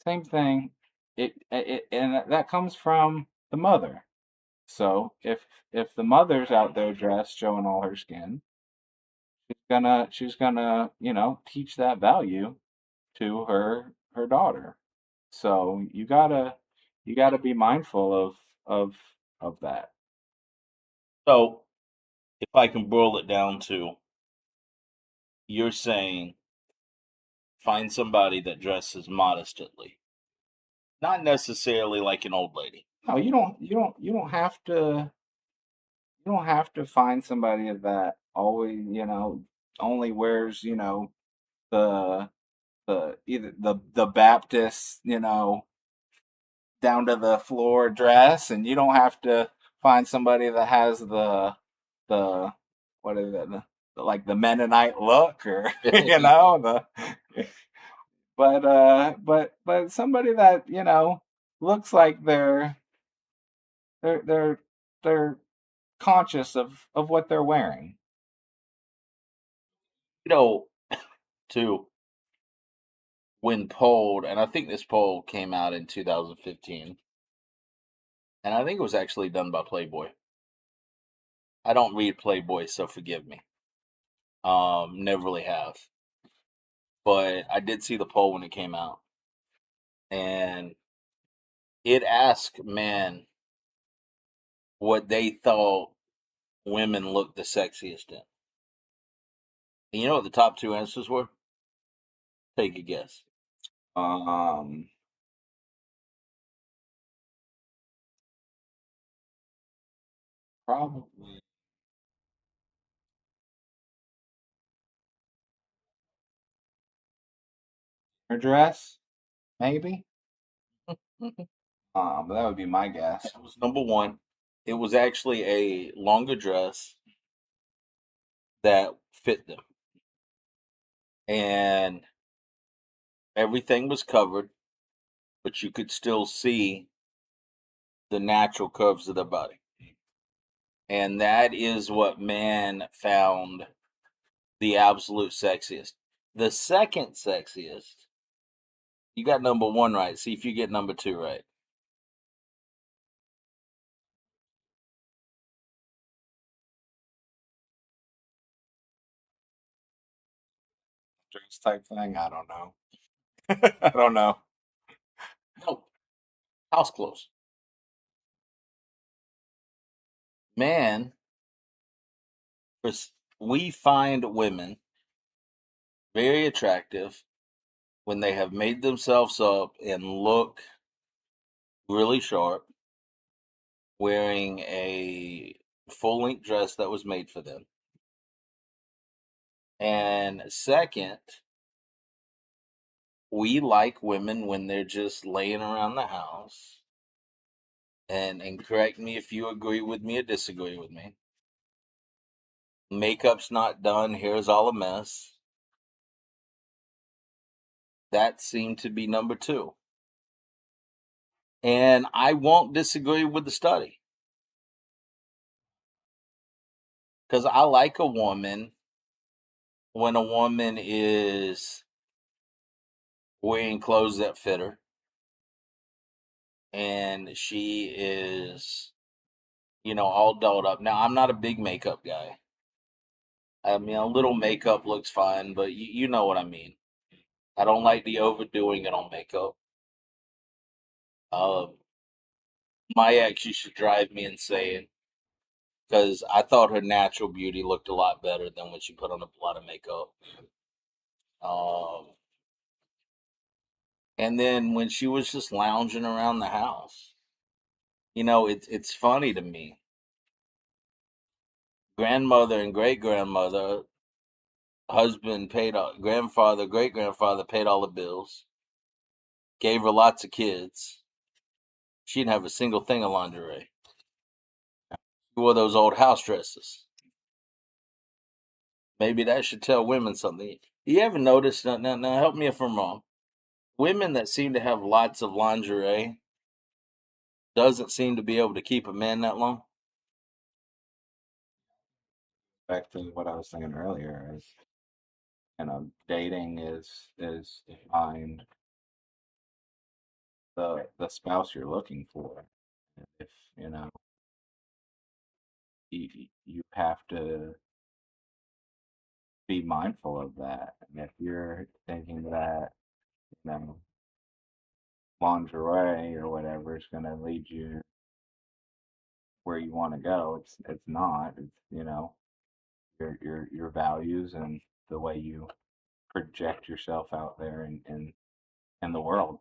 Same thing. It and that comes from the mother. So if the mother's out there dressed showing all her skin, she's gonna teach that value to her daughter. So you gotta be mindful of of that. So, if I can boil it down to, you're saying find somebody that dresses modestly, not necessarily like an old lady. No, you don't have to find somebody that always only wears the either the Baptist down to the floor dress, and you don't have to find somebody that has the what is it like the Mennonite look or the but somebody that looks like they're they're conscious of what they're wearing. You know, too, when polled, and I think this poll came out in 2015, and I think it was actually done by Playboy. I don't read Playboy, so forgive me. Never really have. But I did see the poll when it came out, and it asked men what they thought women looked the sexiest in. And you know what the top two answers were? Take a guess. Um, Probably her dress, maybe. But that would be my guess. That was number one. It was actually a longer dress that fit them. And everything was covered, but you could still see the natural curves of their body. And that is what man found the absolute sexiest. The second sexiest, you got number one right. See if you get number two right. Dress type thing. I don't know. I don't know. No, house clothes. Man, we find women very attractive when they have made themselves up and look really sharp, wearing a full length dress that was made for them. And second, we like women when they're just laying around the house. And correct me if you agree with me or disagree with me. Makeup's not done, hair's all a mess. That seemed to be number two. And I won't disagree with the study. Because I like a woman when a woman is wearing clothes that fit her and she is, all dolled up. Now, I'm not a big makeup guy. I mean, a little makeup looks fine, but you know what I mean. I don't like the overdoing it on makeup. Um, my ex used to drive me insane because I thought her natural beauty looked a lot better than when she put on a lot of makeup. Um, and then when she was just lounging around the house, it's funny to me. Grandmother and great grandmother, husband paid all, grandfather, great grandfather paid all the bills, gave her lots of kids. She didn't have a single thing of lingerie. She wore those old house dresses. Maybe that should tell women something. You ever notice? Now, help me if I'm wrong. Women that seem to have lots of lingerie doesn't seem to be able to keep a man that long. Back to what I was saying earlier is, dating is defined the spouse you're looking for. If you have to be mindful of that. And if you're thinking that, you know, lingerie or whatever is going to lead you where you want to go, it's not. It's your values and the way you project yourself out there in the world.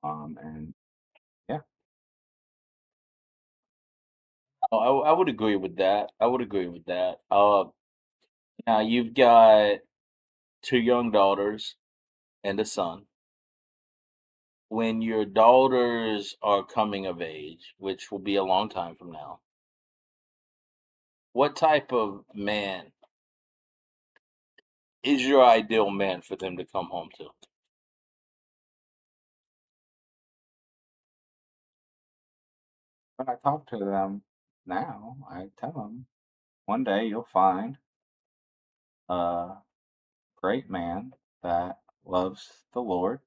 And yeah, I would agree with that. I would agree with that. Now you've got two young daughters and a son. When your daughters are coming of age, which will be a long time from now, what type of man is your ideal man for them to come home to? when I talk to them now, I tell them one day you'll find a great man that loves the Lord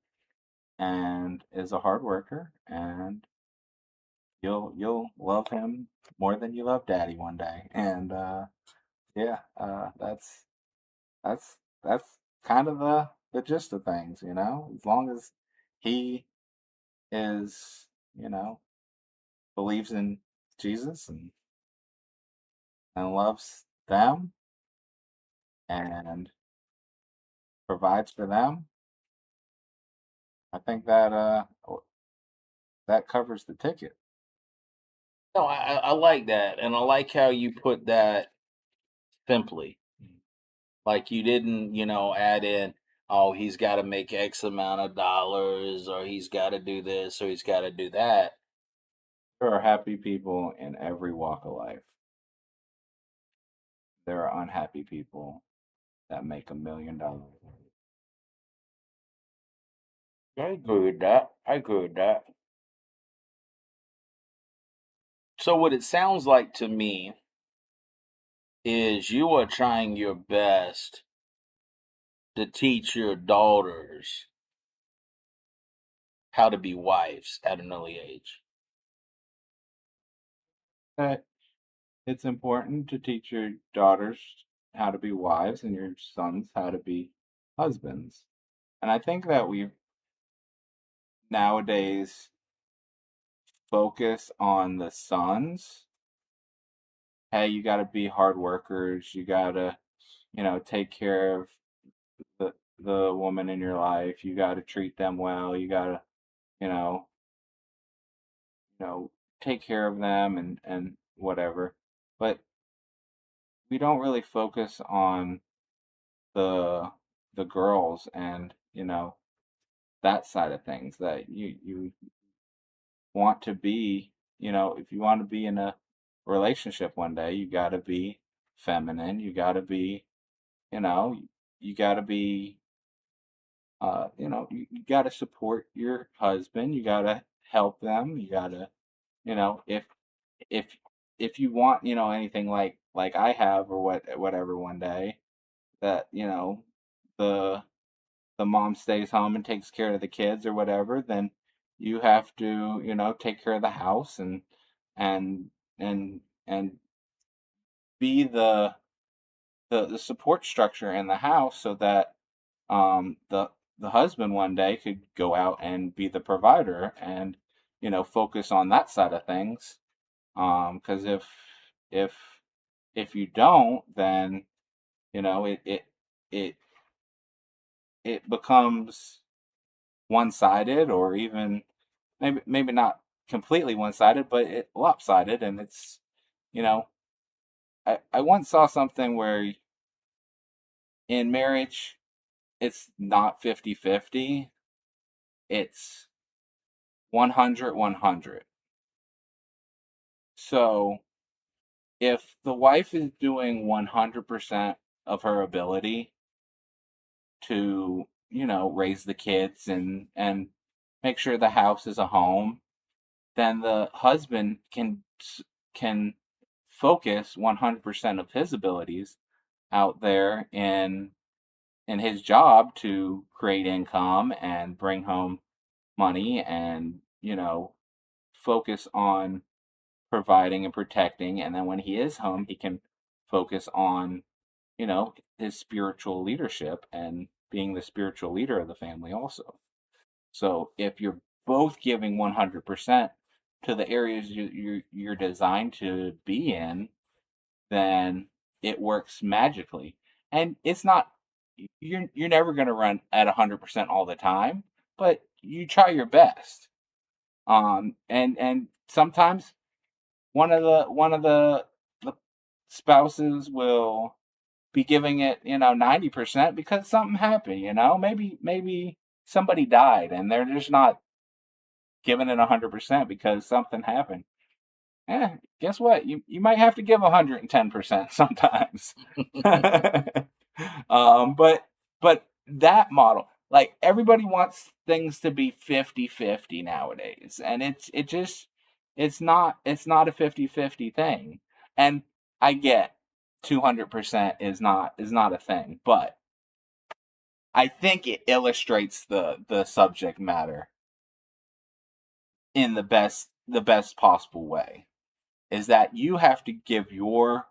and is a hard worker, and you'll love him more than you love daddy one day. And yeah, that's that's kind of the gist of things, as long as he is, believes in Jesus and loves them and provides for them. I think that covers the ticket. No, I like that, and I like how you put that simply. Like you didn't, add in, oh, he's got to make X amount of dollars, or he's got to do this, or he's got to do that. There are happy people in every walk of life. There are unhappy people that make $1 million. I agree with that. I agree with that. So what it sounds like to me is you are trying your best to teach your daughters how to be wives at an early age. That it's important to teach your daughters how to be wives and your sons how to be husbands. And I think that we nowadays focus on the sons. Hey, you got to be hard workers. You got to, take care of the woman in your life. You got to treat them well. You got to, you know, you know, take care of them and whatever. But we don't really focus on the the girls and, that side of things, that you want to be, if you want to be in a relationship one day, you got to be feminine. You got to be, you know, you got to be, you got to support your husband. You got to help them. You got to, if if if you want, anything like like I have or whatever one day, that, the the mom stays home and takes care of the kids or whatever, then you have to, take care of the house and and be the support structure in the house, so that the husband one day could go out and be the provider and, focus on that side of things. Because if if you don't, then, it it becomes one-sided, or even maybe not completely one-sided, but lopsided. And it's, you know I once saw something where in marriage it's not 50-50, it's 100-100. So if the wife is doing 100% of her ability to, raise the kids and make sure the house is a home, then the husband can focus 100% of his abilities out there in his job to create income and bring home money, and, focus on providing and protecting. And then when he is home, he can focus on, his spiritual leadership and being the spiritual leader of the family also. So if you're both giving 100% to the areas you're designed to be in, then it works magically. And it's not, you're never going to run at 100% all the time, but you try your best. And sometimes one of the spouses will be giving it, 90% because something happened, maybe somebody died and they're just not giving it 100% because something happened. Guess what? You might have to give 110% sometimes. But that model, like, everybody wants things to be 50-50 nowadays, and it's not a 50-50 thing. And I get 200% is not a thing, but I think it illustrates the subject matter in the best possible way, is that you have to give your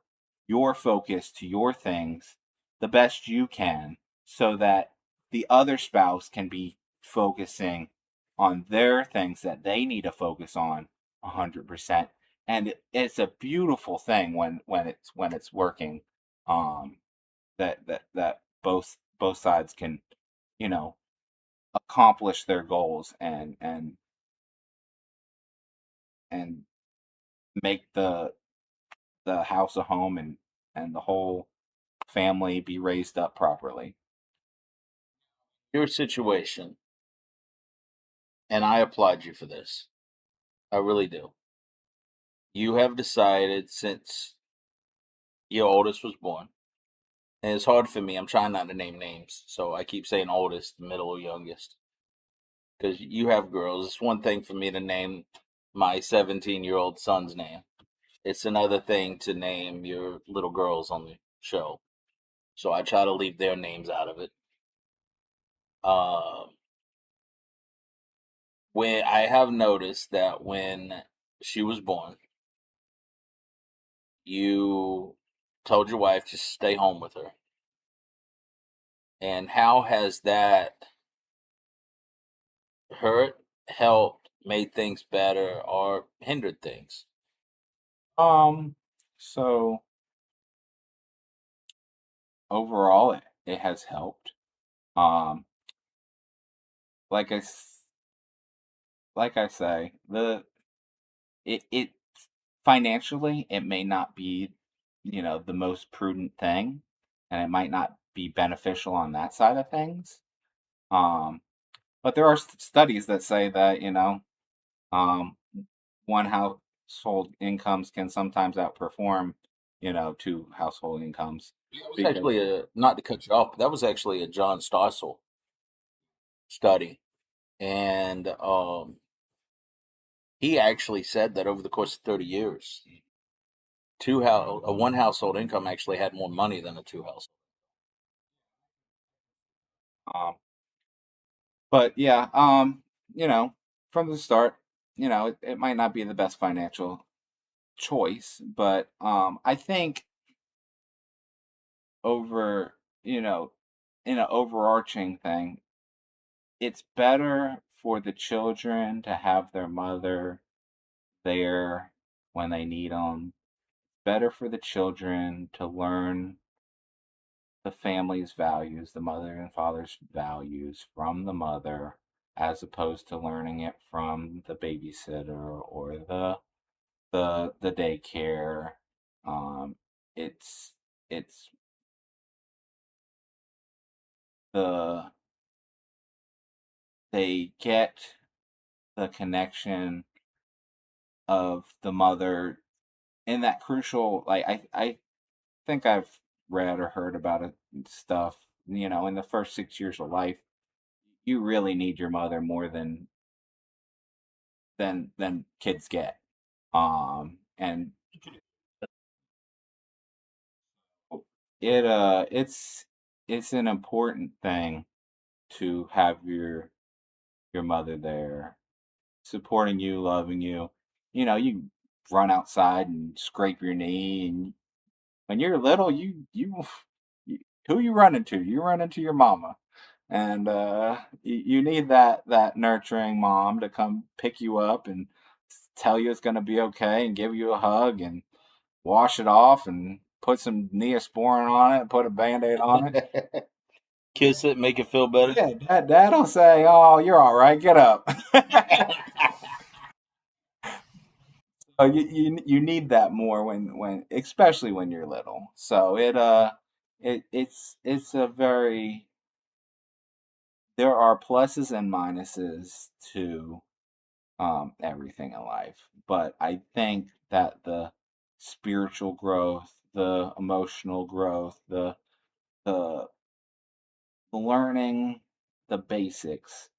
focus to your things the best you can, so that the other spouse can be focusing on their things that they need to focus on 100%. And it's a beautiful thing when it's working, um that both sides can, you know accomplish their goals and make the house a home, and the whole family be raised up properly. Your situation, and I applaud you for this. I really do. You have decided since your oldest was born, and it's hard for me. I'm trying not to name names, so I keep saying oldest, middle, or youngest, because you have girls. It's one thing for me to name my 17-year-old son's name. It's another thing to name your little girls on the show. So I try to leave their names out of it. Um, when I have noticed that when she was born, you told your wife to stay home with her. And how has that hurt, helped, made things better, or hindered things? So overall, it has helped. Um, like I say, it financially, it may not be, the most prudent thing, and it might not be beneficial on that side of things. Um, but there are studies that say that, um, one household incomes can sometimes outperform, two household incomes, That was because actually not to cut you off, but that was actually a John Stossel study. And he actually said that over the course of 30 years, a one household income actually had more money than a two household. Um, but yeah, you know, from the start, it might not be the best financial choice, but I think over, you know, in an overarching thing, it's better for the children to have their mother there when they need them. Better for the children to learn the family's values, the mother and father's values from the mother, as opposed to learning it from the babysitter or the daycare. Um, it's it's the they get the connection of the mother in that crucial, like I think I've read or heard about it stuff, in the first 6 years of life, you really need your mother more than kids get. And it's an important thing to have your mother there, supporting you, loving you. You run outside and scrape your knee, and when you're little, you who you run into? You run into your mama, and you need that nurturing mom to come pick you up and tell you it's going to be okay, and give you a hug and wash it off and put some Neosporin on it, put a Band-Aid on it. Kiss it, make it feel better. Yeah, dad'll say, "Oh, you're all right. Get up." So you need that more when especially when you're little. So it's a very there are pluses and minuses to everything in life, but I think that the spiritual growth, the emotional growth, the learning the basics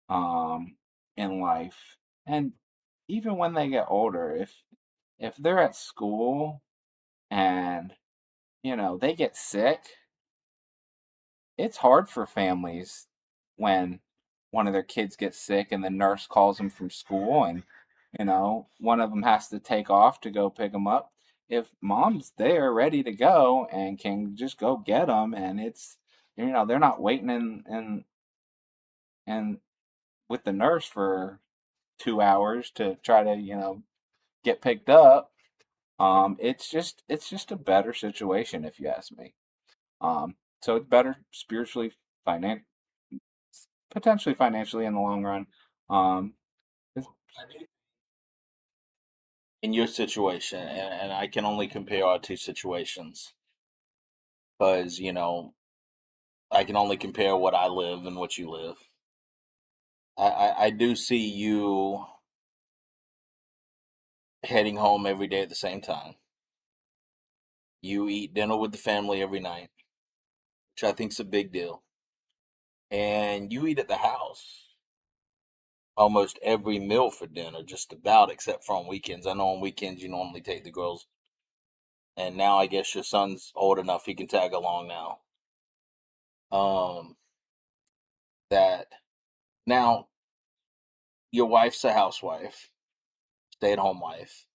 um in life, and even when they get older, if they're at school and they get sick, it's hard for families when one of their kids gets sick and the nurse calls them from school, and one of them has to take off to go pick them up. If mom's there ready to go and can just go get them, and it's they're not waiting in with the nurse for 2 hours to try to get picked up. It's just a better situation, if you ask me. So it's better spiritually, finan potentially financially in the long run. Um, it's- In your situation, and I can only compare our two situations because, I can only compare what I live and what you live. I do see you heading home every day at the same time. You eat dinner with the family every night, which I think is a big deal. And you eat at the house almost every meal for dinner, just about, except for on weekends. I know on weekends you normally take the girls, and now I guess your son's old enough he can tag along now. Um, that now your wife's a housewife, stay-at-home wife,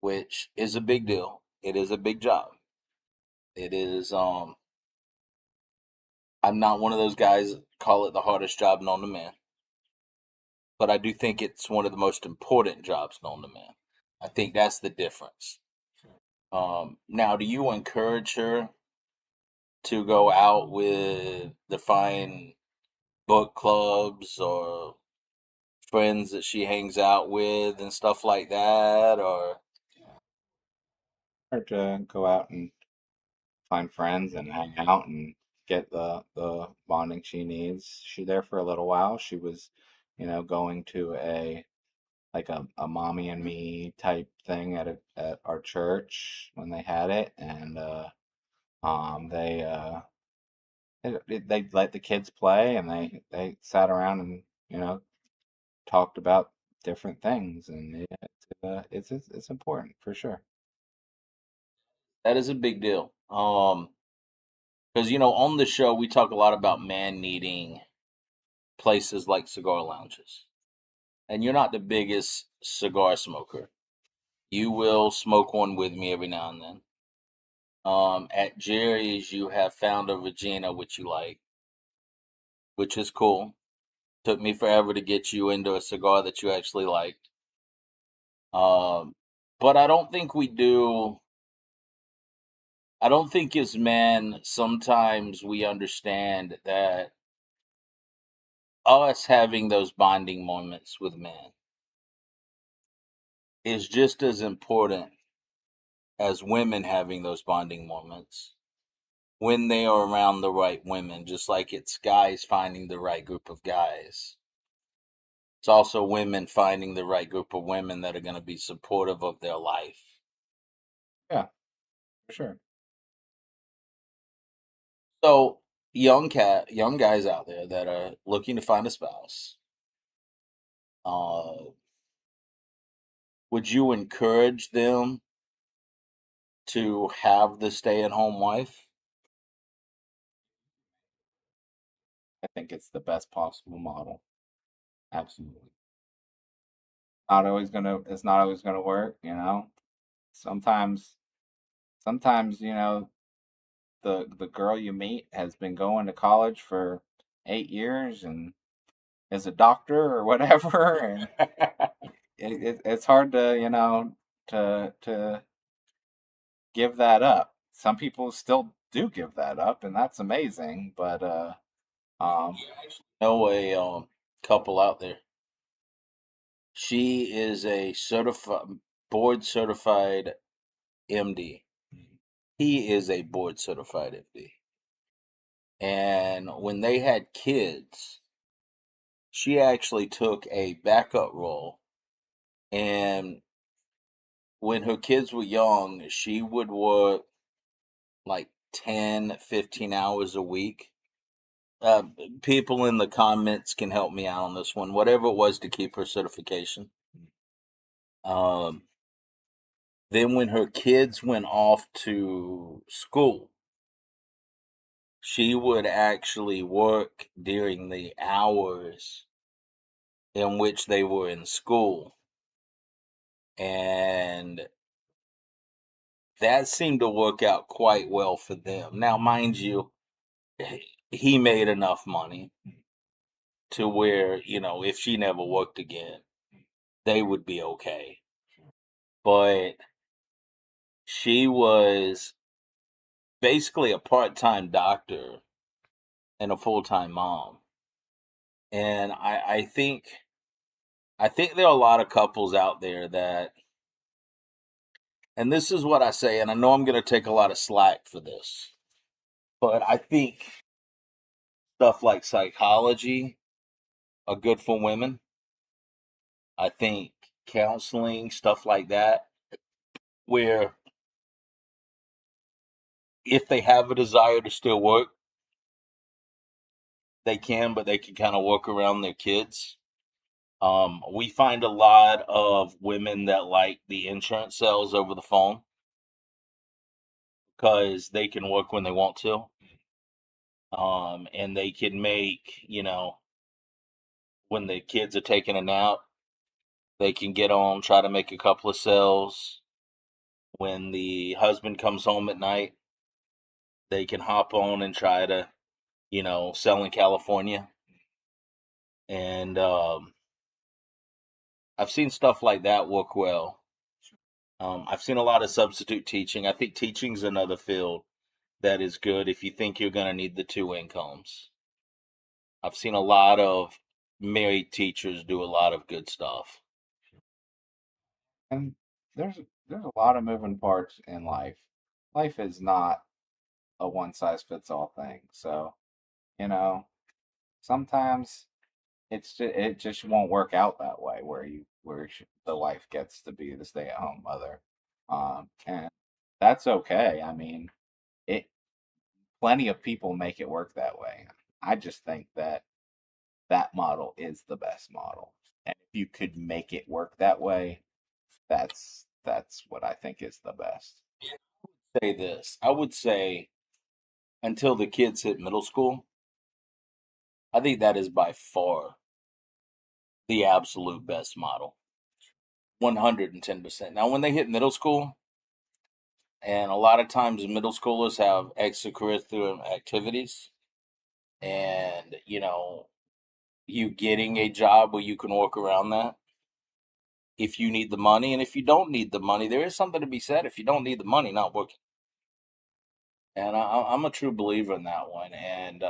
which is a big deal. It is a big job. It is. I'm not one of those guys that call it the hardest job known to man, but I do think it's one of the most important jobs known to man. I think that's the difference. Now, do you encourage her to go out with the fine book clubs or friends that she hangs out with and stuff like that? Or Hard to go out and find friends and hang out and get the bonding she needs. She there for a little while. She was, going to a mommy and me type thing at our church when they had it, and they they let the kids play, and they sat around and talked about different things, and it's important for sure. That is a big deal. Because on the show we talk a lot about man needing places like cigar lounges, and you're not the biggest cigar smoker. You will smoke one with me every now and then. At Jerry's, you have found a Regina which you like, which is cool. Took me forever to get you into a cigar that you actually liked. But I don't think we do. I don't think as men sometimes we understand that us having those bonding moments with men is just as important as women having those bonding moments when they are around the right women, just like it's guys finding the right group of guys. It's also women finding the right group of women that are going to be supportive of their life. Yeah, for sure. So, young guys out there that are looking to find a spouse, uh, would you encourage them to have the stay-at-home wife? I think it's the best possible model. Absolutely. Not always gonna. It's not always gonna work. Sometimes, sometimes the girl you meet has been going to college for 8 years and is a doctor or whatever, and it's hard to to give that up. Some people still do give that up, and that's amazing. But um, Know a couple out there. She is a certified, board certified MD. He is a board certified MD. And when they had kids, she actually took a backup role. And when her kids were young, she would work like 10, 15 hours a week. Uh, People in the comments can help me out on this one. Whatever it was to keep her certification. Um, then when her kids went off to school, she would actually work during the hours in which they were in school. And that seemed to work out quite well for them. Now, mind you, he made enough money to where, if she never worked again, they would be okay. But she was basically a part-time doctor and a full-time mom. And I think there are a lot of couples out there that, and this is what I say, and I know I'm going to take a lot of slack for this, but I think stuff like psychology are good for women. I think counseling, stuff like that, where if they have a desire to still work, they can, but they can kind of work around their kids. We find a lot of women that like the insurance sales over the phone because they can work when they want to. And they can make, when the kids are taking a nap, they can get on, try to make a couple of sales. When the husband comes home at night, they can hop on and try to, sell in California. And I've seen stuff like that work well. I've seen a lot of substitute teaching. I think teaching's another field that is good if you think you're going to need the two incomes. I've seen a lot of married teachers do a lot of good stuff. and there's a lot of moving parts in life. Life is not a one size fits all thing. So you know, sometimes it just won't work out that way the wife gets to be the stay at home mother, and that's okay. I mean, it plenty of people make it work that way. I just think that that model is the best model, and if you could make it work that way, that's what I think is the best. say this. I would say until the kids hit middle school, I think that is by far the absolute best model. 110%. Now, when they hit middle school, and a lot of times middle schoolers have extracurricular activities, and you getting a job where you can work around that if you need the money. And if you don't need the money, there is something to be said if you don't need the money, not working. And I'm a true believer in that one. And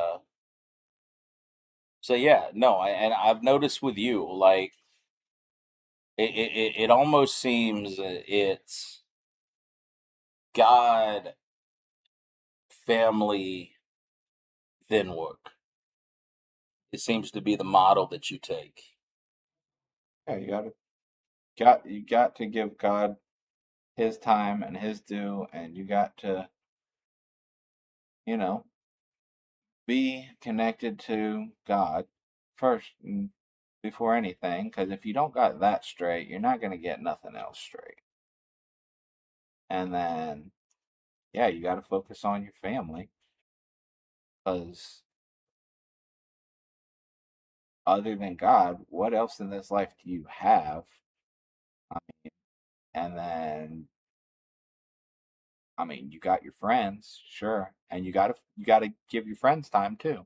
so, yeah, no, and I've noticed with you, like, it almost seems that it's God, family, then work. It seems to be the model that you take. Yeah, you got to give God his time and his due, and you got to, you know, be connected to God first before anything, because if you don't got that straight, you're not going to get nothing else straight. And then, yeah, you got to focus on your family, because other than God, what else in this life do you have? I mean, and then, I mean, you got your friends, sure, and you got to give your friends time too.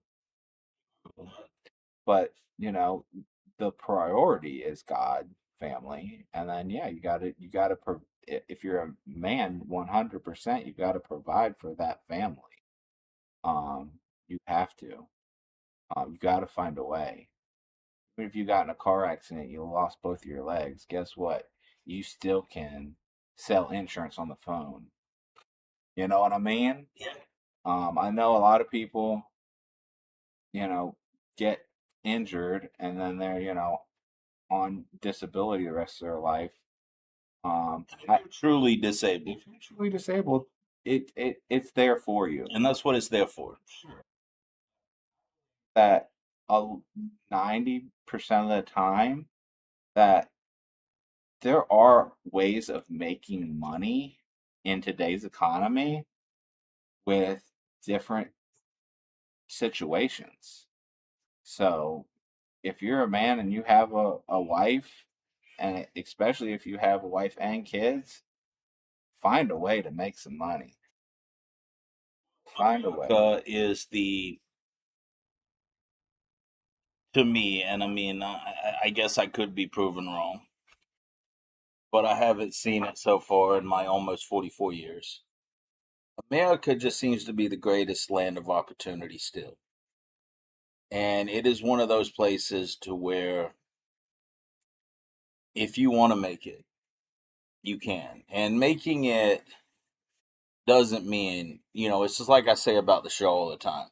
But the priority is God, family, and then yeah, if you're a man, 100%, you got to provide for that family. You have to. You got to find a way. Even if you got in a car accident, you lost both of your legs. Guess what? You still can sell insurance on the phone. You know what I mean? Yeah. I know a lot of people, get injured and then they're, on disability the rest of their life. Truly disabled. If you're truly disabled, it's there for you. And that's what it's there for. That 90% of the time that there are ways of making money in today's economy with different situations. So if you're a man and you have a wife, and especially if you have a wife and kids, find a way to make some money. Find a way. Is to me, and I mean, I guess I could be proven wrong, but I haven't seen it so far in my almost 44 years. America just seems to be the greatest land of opportunity still. And it is one of those places to where if you want to make it, you can. And making it doesn't mean, it's just like I say about the show all the time.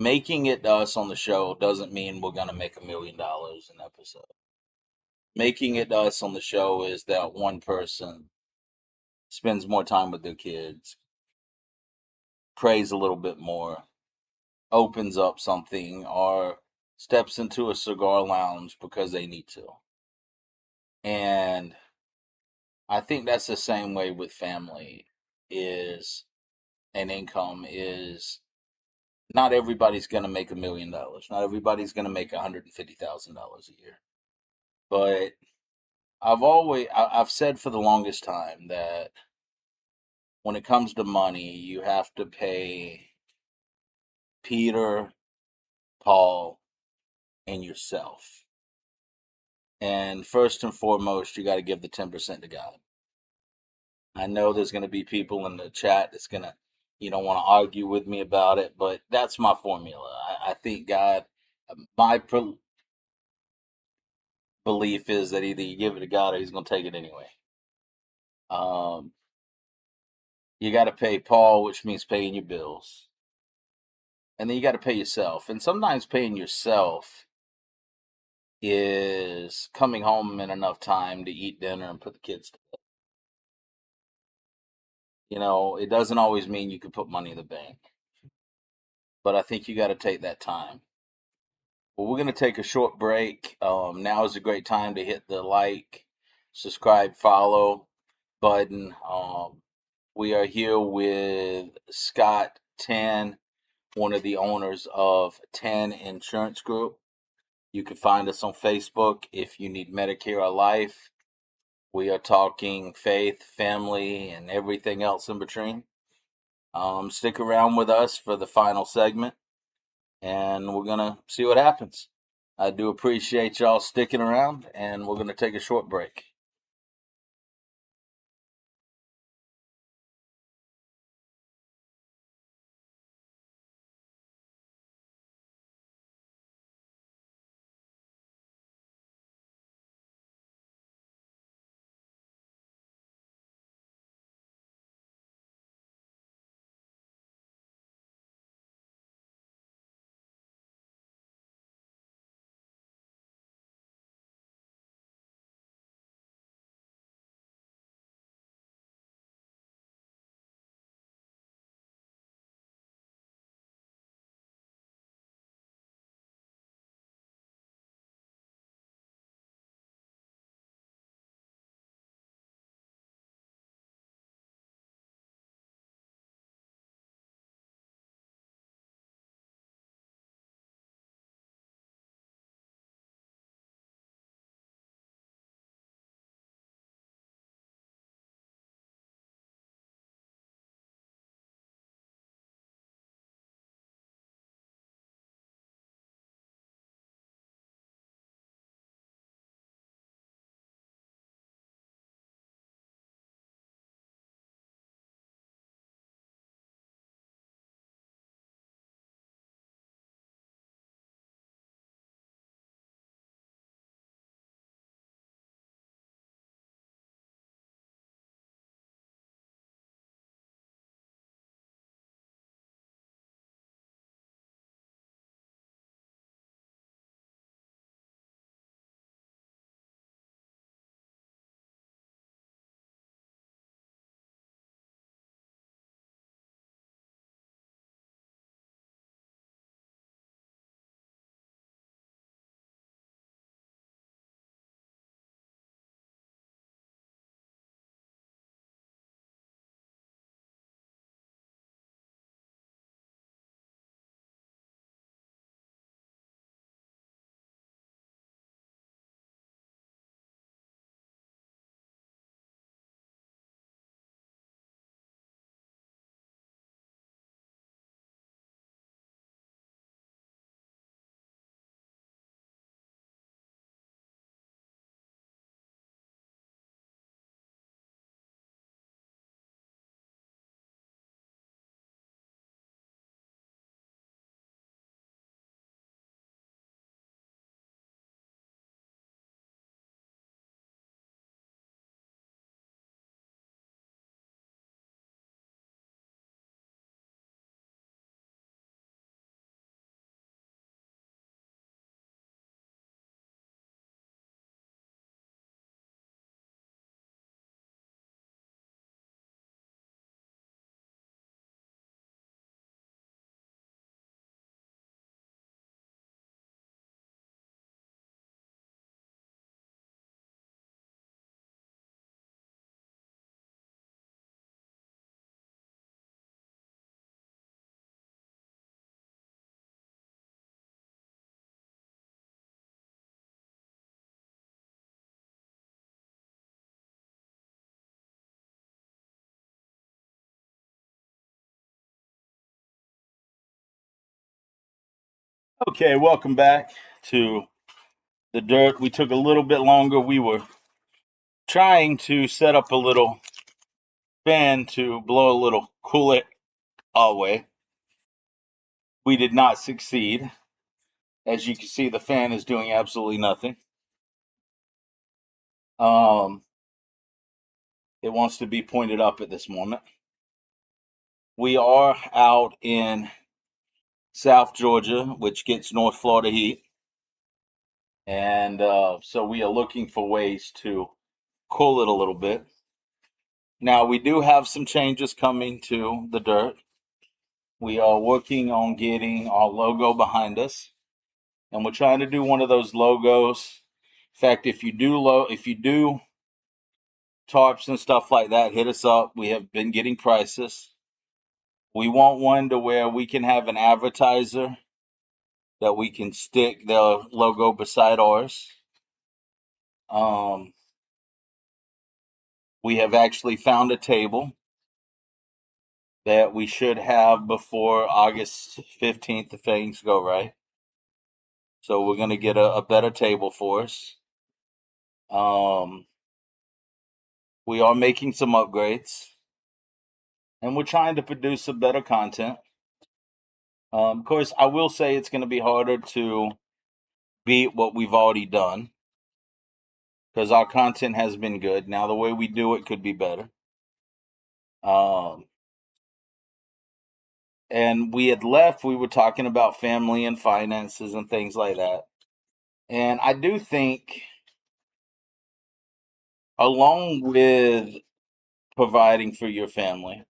Making it to us on the show doesn't mean we're going to make $1 million an episode. Making it to us on the show is that one person spends more time with their kids, prays a little bit more, opens up something, or steps into a cigar lounge because they need to. And I think that's the same way with family is and income is not everybody's going to make $1 million. Not everybody's going to make $150,000 a year. But I've said for the longest time that when it comes to money, you have to pay Peter, Paul, and yourself. And first and foremost, you got to give the 10% to God. I know there's going to be people in the chat that's going to, want to argue with me about it, but that's my formula. I think God, my belief is that either you give it to God or He's going to take it anyway. You got to pay Paul, which means paying your bills. And then you got to pay yourself. And sometimes paying yourself is coming home in enough time to eat dinner and put the kids to bed. It doesn't always mean you can put money in the bank. But I think you got to take that time. Well, we're going to take a short break. Now is a great time to hit the like, subscribe, follow button. We are here with Scott Tan, one of the owners of Tan Insurance Group. You can find us on Facebook if you need Medicare or life. We are talking faith, family, and everything else in between. Stick around with us for the final segment, and we're going to see what happens. I do appreciate y'all sticking around, and we're going to take a short break. Okay, welcome back to the dirt. We took a little bit longer. We were trying to set up a little fan to blow a little coolant our way. We did not succeed. As you can see, the fan is doing absolutely nothing. It wants to be pointed up at this moment. We are out in South Georgia, which gets North Florida heat. And so we are looking for ways to cool it a little bit. Now, we do have some changes coming to the dirt. We are working on getting our logo behind us, and we're trying to do one of those logos. In fact, if you do tarps and stuff like that, hit us up. We have been getting prices. We want one to where we can have an advertiser that we can stick the logo beside ours. We have actually found a table that we should have before August 15th if things go right. So we're going to get a better table for us. We are making some upgrades, and we're trying to produce some better content. Of course, I will say it's going to be harder to beat what we've already done because our content has been good. Now, the way we do it could be better. And we had left, we were talking about family and finances and things like that. And I do think, along with providing for your family,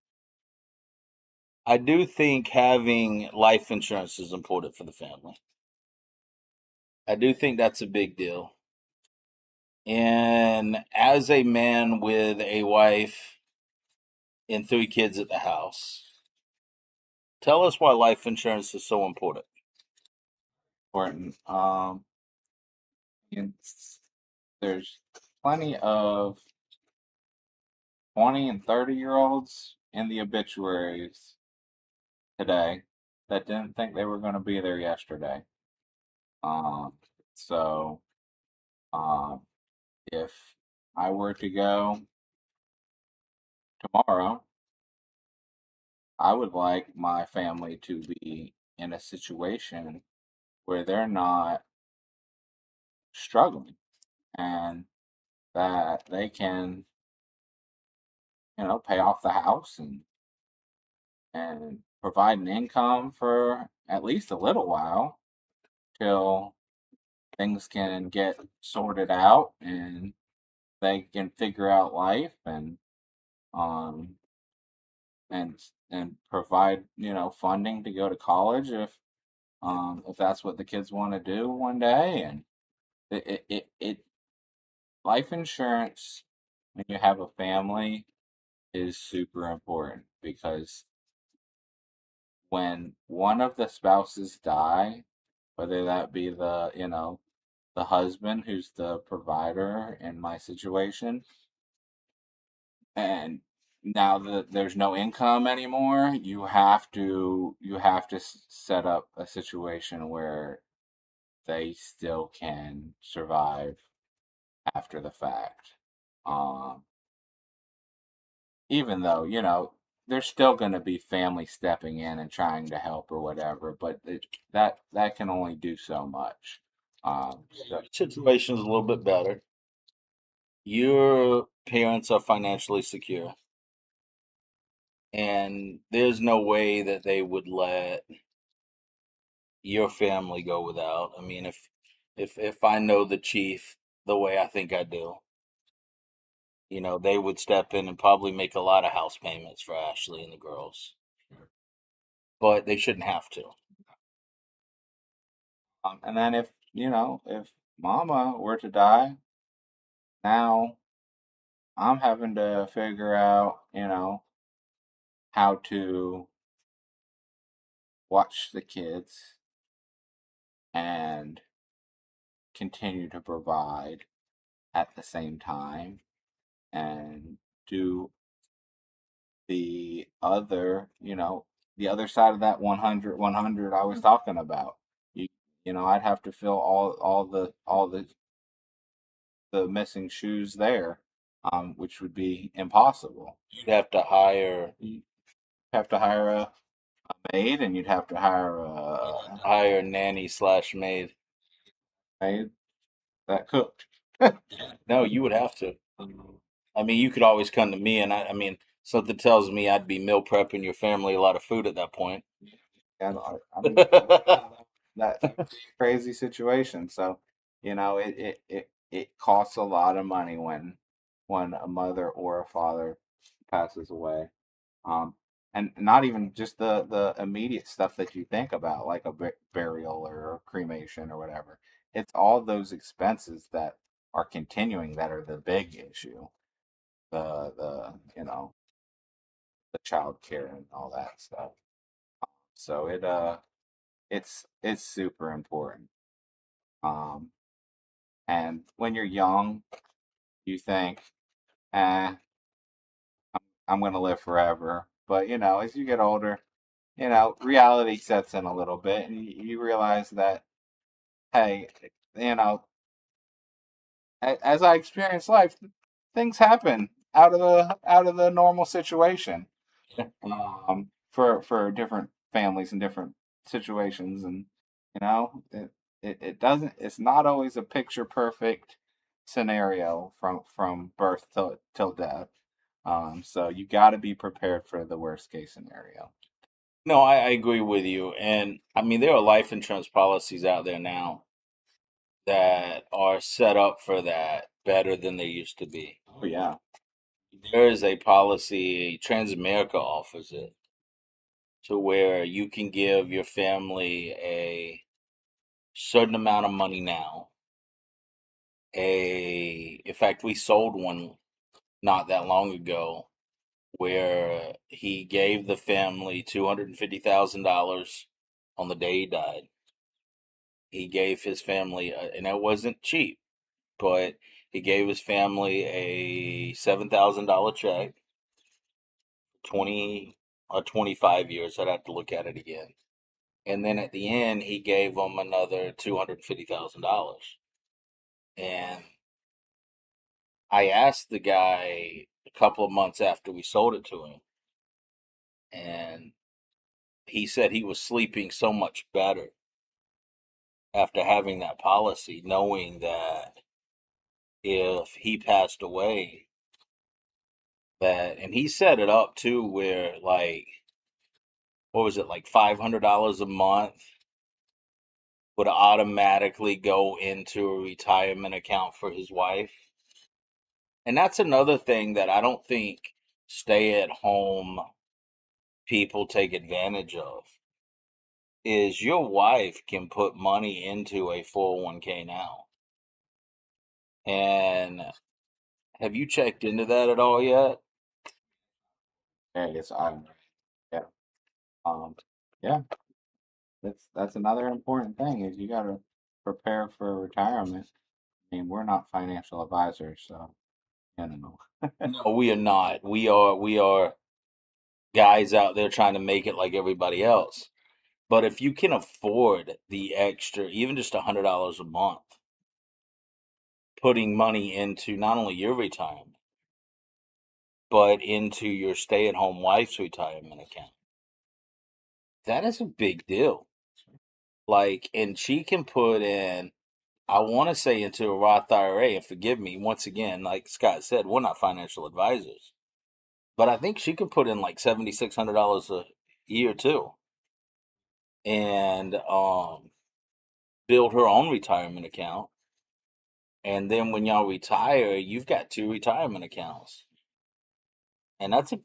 I do think having life insurance is important for the family. I do think that's a big deal. And as a man with a wife and 3 kids at the house, tell us why life insurance is so important. Important. There's plenty of 20 and 30-year-olds in the obituaries today that didn't think they were going to be there yesterday. So if I were to go tomorrow, I would like my family to be in a situation where they're not struggling and that they can, pay off the house and provide an income for at least a little while till things can get sorted out and they can figure out life um and and provide funding to go to college if that's what the kids want to do one day. And it life insurance when you have a family is super important because when one of the spouses die, whether that be the husband who's the provider in my situation, and now that there's no income anymore, you have to set up a situation where they still can survive after the fact. Um, Even though there's still going to be family stepping in and trying to help or whatever, but that can only do so much. So, Situation's a little bit better. Your parents are financially secure, and there's no way that they would let your family go without. I mean, if I know the chief the way I think I do, they would step in and probably make a lot of house payments for Ashley and the girls, but they shouldn't have to. and then if Mama were to die, now I'm having to figure out how to watch the kids and continue to provide at the same time and do the other, the other side of that 100 I was talking about. You, I'd have to fill all the missing shoes there, which would be impossible. You'd have to hire You have to hire a maid, and you'd have to hire hire nanny slash maid. maid that cooked. No, you would have to. I mean, you could always come to me, and I mean, something tells me I'd be meal prepping your family a lot of food at that point. And I mean, that crazy situation. So, it costs a lot of money when a mother or a father passes away. Um, and not even just the immediate stuff that you think about, like a burial or a cremation or whatever. It's all those expenses that are continuing that are the big issue. the the child care and all that stuff. So it's super important. Um, and when you're young, you think, eh, I'm gonna live forever. But as you get older, reality sets in a little bit, and you realize that, hey, you know, as I experience life, things happen out of the normal situation. For different families and different situations, and it doesn't. It's not always a picture perfect scenario from birth till death. So you got to be prepared for the worst case scenario. No, I agree with you. And I mean, there are life insurance policies out there now that are set up for that better than they used to be. Oh yeah, There is a policy, Transamerica offers it, to where you can give your family a certain amount of money now. In fact, we sold one not that long ago where he gave the family $250,000 on the day he died. He gave his family, and that wasn't cheap, but he gave his family a $7,000 check, 20 or 25 years. I'd have to look at it again. And then at the end, he gave them another $250,000. And I asked the guy a couple of months after we sold it to him, and he said he was sleeping so much better after having that policy, knowing that if he passed away, and he set it up too, where like, what was it, like $500 a month would automatically go into a retirement account for his wife. And that's another thing that I don't think stay at home people take advantage of, is your wife can put money into a 401k now. And have you checked into that at all yet? yeah, yeah, um, yeah. That's another important thing is you got to prepare for retirement. I mean, we're not financial advisors, so know. No, we are not. We are guys out there trying to make it like everybody else. But if you can afford the extra, even just $100 a month, putting money into not only your retirement, but into your stay-at-home wife's retirement account, that is a big deal. Like, and she can put in, I want to say, into a Roth IRA, and forgive me once again, like Scott said, we're not financial advisors, but I think she could put in like $7,600 a year too, and build her own retirement account. And then when y'all retire, you've got two retirement accounts, and that's a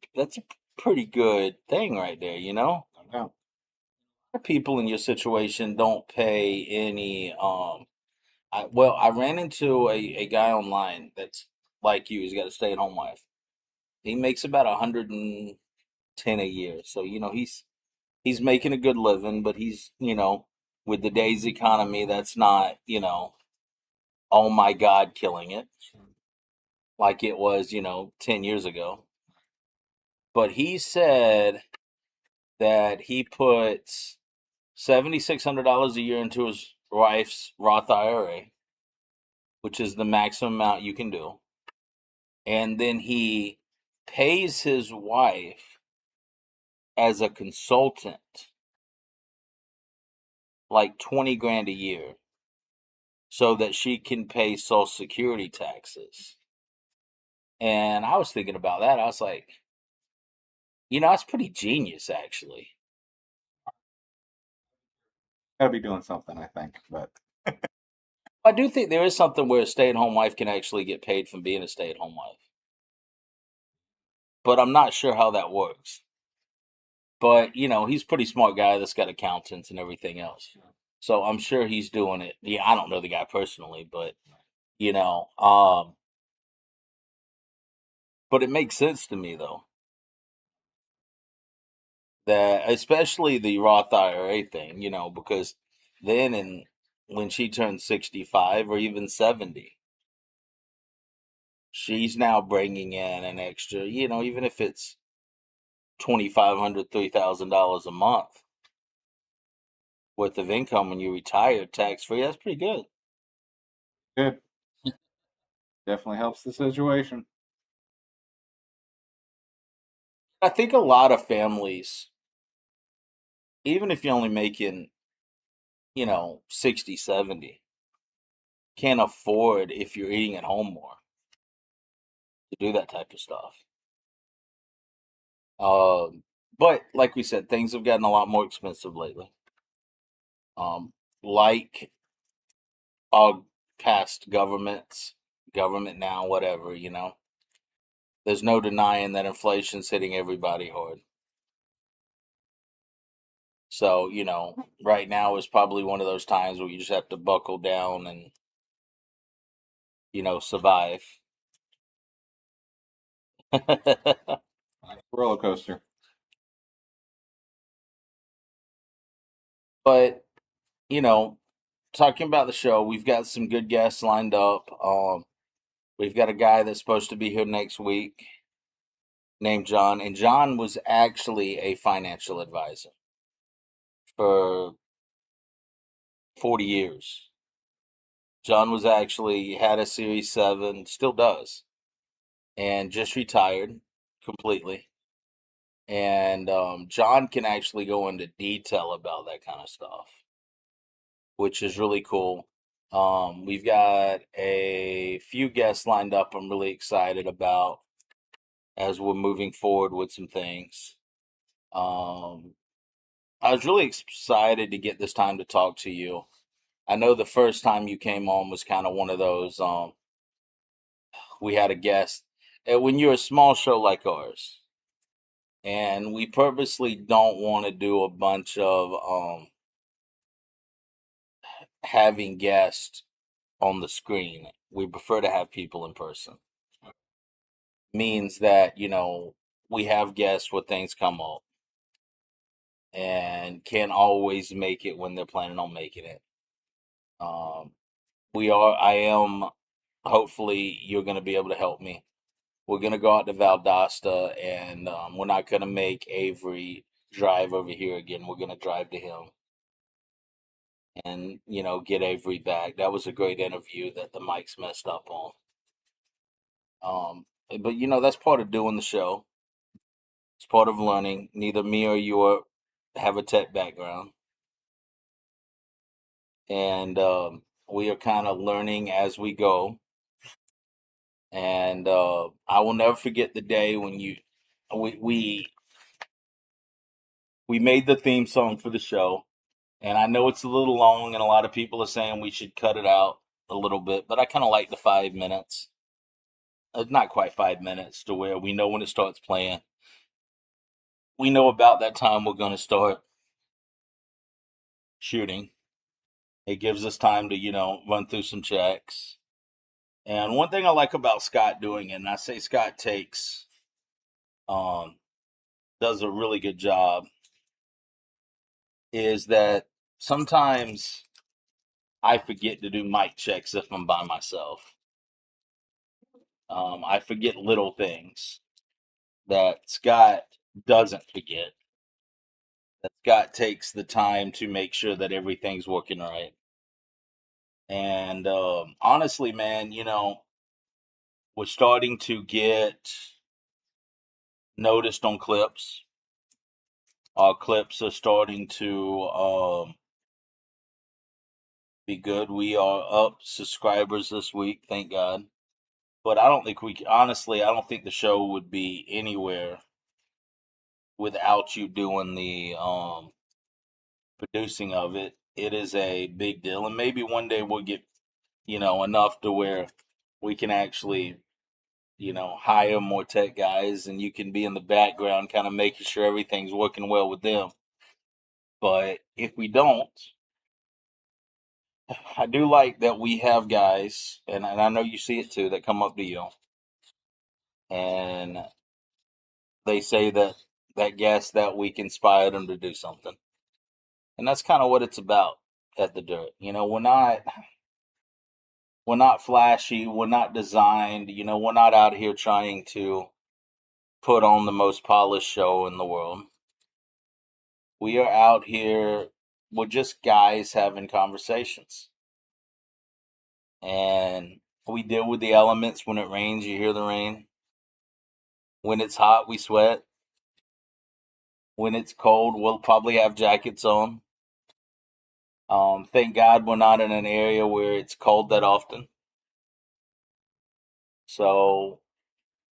pretty good thing right there, you know. Yeah. People in your situation don't pay any. I ran into a guy online that's like you. He's got a stay-at-home wife. He makes about 110 a year, so he's making a good living, but he's with the day's economy, that's not oh my God, killing it like it was 10 years ago. But he said that he puts $7,600 a year into his wife's Roth IRA, which is the maximum amount you can do. And then he pays his wife as a consultant like 20 grand a year so that she can pay Social Security taxes. And I was thinking about that. I was like, that's pretty genius, actually. Gotta be doing something, I think. But I do think there is something where a stay-at-home wife can actually get paid from being a stay-at-home wife. But I'm not sure how that works. But, he's a pretty smart guy that's got accountants and everything else. So I'm sure he's doing it. Yeah, I don't know the guy personally, but, you know, um, But it makes sense to me though that especially the Roth IRA thing, because then when she turns 65 or even 70, she's now bringing in an extra, even if it's $2,500, $3,000 a month worth of income when you retire tax free. That's pretty good. Good. Definitely helps the situation. I think a lot of families, even if you're only making, 60, 70, can't afford, if you're eating at home more, to do that type of stuff. But like we said, things have gotten a lot more expensive lately. Like all past governments, government now, whatever, there's no denying that inflation's hitting everybody hard. So, right now is probably one of those times where you just have to buckle down and, survive. Roller coaster. But, you know, talking about the show, we've got some good guests lined up. We've got a guy that's supposed to be here next week named John, and John was actually a financial advisor for 40 years. John was actually had a Series 7, still does, and just retired completely. And John can actually go into detail about that kind of stuff, which is really cool. We've got a few guests lined up I'm really excited about as we're moving forward with some things. Um, I was really excited to get this time to talk to you. I know the first time you came on was kind of one of those. We had a guest when you're a small show like ours, and we purposely don't want to do a bunch of having guests on the screen. We prefer to have people in person. Means that, we have guests where things come up and can't always make it when they're planning on making it. Um, I am, hopefully, you're going to be able to help me. We're going to go out to Valdosta, and we're not going to make Avery drive over here again. We're going to drive to him and, get Avery back. That was a great interview that the mic's messed up on. But, that's part of doing the show. It's part of learning. Neither me or you have a tech background. And we are kind of learning as we go. And I will never forget the day when we made the theme song for the show. And I know it's a little long, and a lot of people are saying we should cut it out a little bit, but I kind of like the 5 minutes. Not quite 5 minutes, to where we know when it starts playing. We know about that time we're going to start shooting. It gives us time to, run through some checks. And one thing I like about Scott doing it, and I say Scott does a really good job, is that sometimes I forget to do mic checks if I'm by myself. I forget little things that Scott doesn't forget. That Scott takes the time to make sure that everything's working right. And honestly, man, we're starting to get noticed on clips. Our clips are starting to be good. We are up subscribers this week, thank God. But I don't think honestly, I don't think the show would be anywhere without you doing the producing of it. It is a big deal, and maybe one day we'll get, enough to where we can actually, hire more tech guys, and you can be in the background, kind of making sure everything's working well with them. But if we don't, I do like that we have guys, and I know you see it too, that come up to you and they say that that guest that week inspired them to do something. And that's kind of what it's about at the Dirt. We're not flashy, we're not designed, we're not out here trying to put on the most polished show in the world. We are out here, we're just guys having conversations. And we deal with the elements. When it rains, you hear the rain. When it's hot, we sweat. When it's cold, we'll probably have jackets on. Thank God we're not in an area where it's cold that often. So,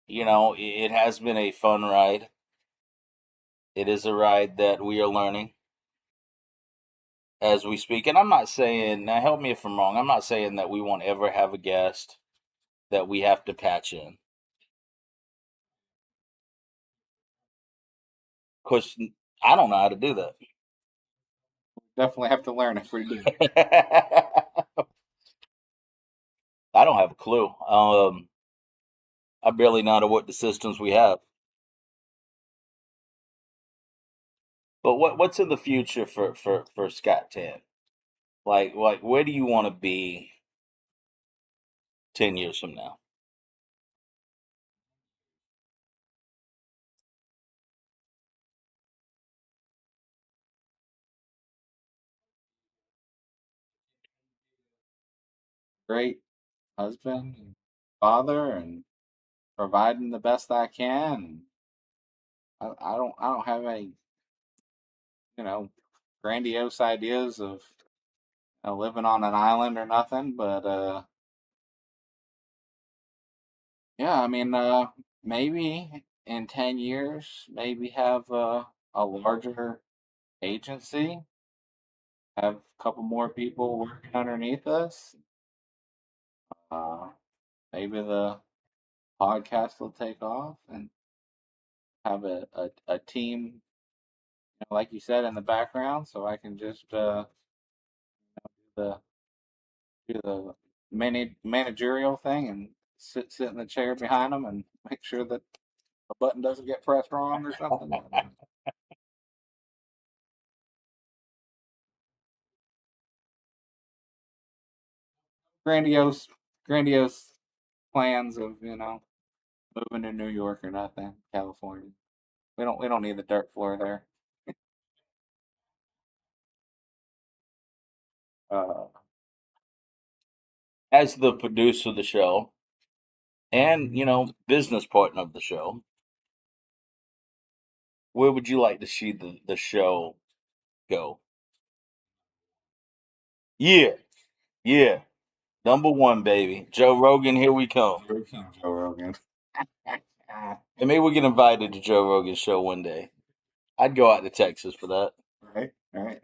it has been a fun ride. It is a ride that we are learning as we speak. And I'm not saying, now help me if I'm wrong, I'm not saying that we won't ever have a guest that we have to patch in. Because I don't know how to do that. Definitely have to learn if we do. I don't have a clue. I barely know what the systems we have. But what's in the future for Scott Tan? Like where do you want to be 10 years from now? Great husband and father and providing the best I can. I don't have any, you know, grandiose ideas of living on an island or nothing, but yeah, I mean, maybe in 10 years, maybe have a larger agency, have a couple more people working underneath us. Uh, Maybe the podcast will take off and have a team, like you said, in the background, so I can just the do the managerial thing and sit in the chair behind them and make sure that a button doesn't get pressed wrong or something. grandiose, grandiose plans of moving to New York or nothing, California. We don't need the dirt floor there. Uh, As the producer of the show and business partner of the show, where would you like to see the show go? Yeah, yeah. Number one, baby. Joe Rogan, here we come. Joe Rogan. And maybe we get invited to Joe Rogan's show one day. I'd go out to Texas for that. Right, right.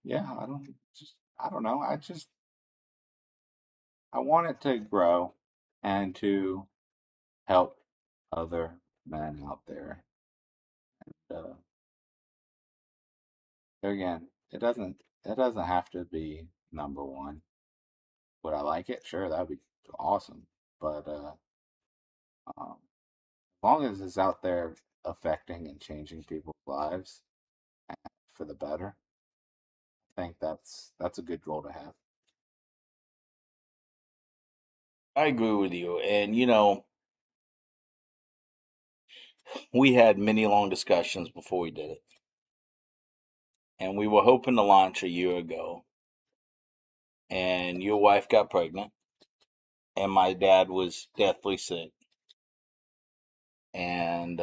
Yeah, I don't know. I want it to grow and to help other men out there. Uh, Again, it doesn't have to be number one. Would I like it? Sure, that'd be awesome. But as long as it's out there affecting and changing people's lives for the better, I think that's a good goal to have. I agree with you. And, we had many long discussions before we did it. And we were hoping to launch a year ago. And your wife got pregnant. And my dad was deathly sick. And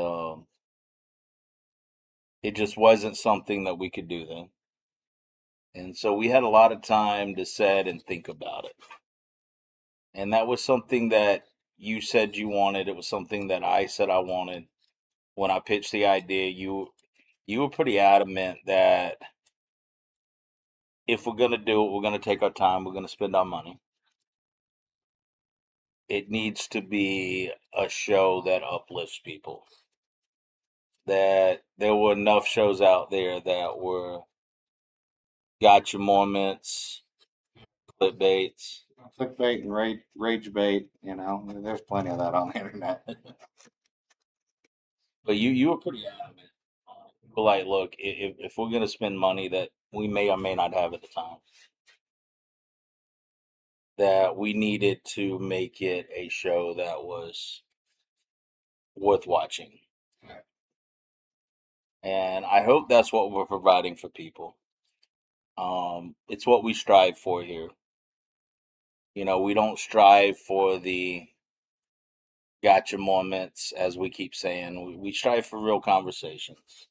it just wasn't something that we could do then. And so we had a lot of time to sit and think about it. And that was something that you said you wanted. It was something that I said I wanted. When I pitched the idea, you were pretty adamant that if we're gonna do it, we're gonna take our time, we're gonna spend our money. It needs to be a show that uplifts people. That there were enough shows out there that were gotcha moments, Clickbaits. Clickbait and rage bait. There's plenty of that on the internet. But you were pretty adamant. But like, look, if we're gonna spend money that we may or may not have at the time, that we needed to make it a show that was worth watching. And I hope that's what we're providing for people. It's what we strive for here. We don't strive for the gotcha moments, as we keep saying. We strive for real conversations.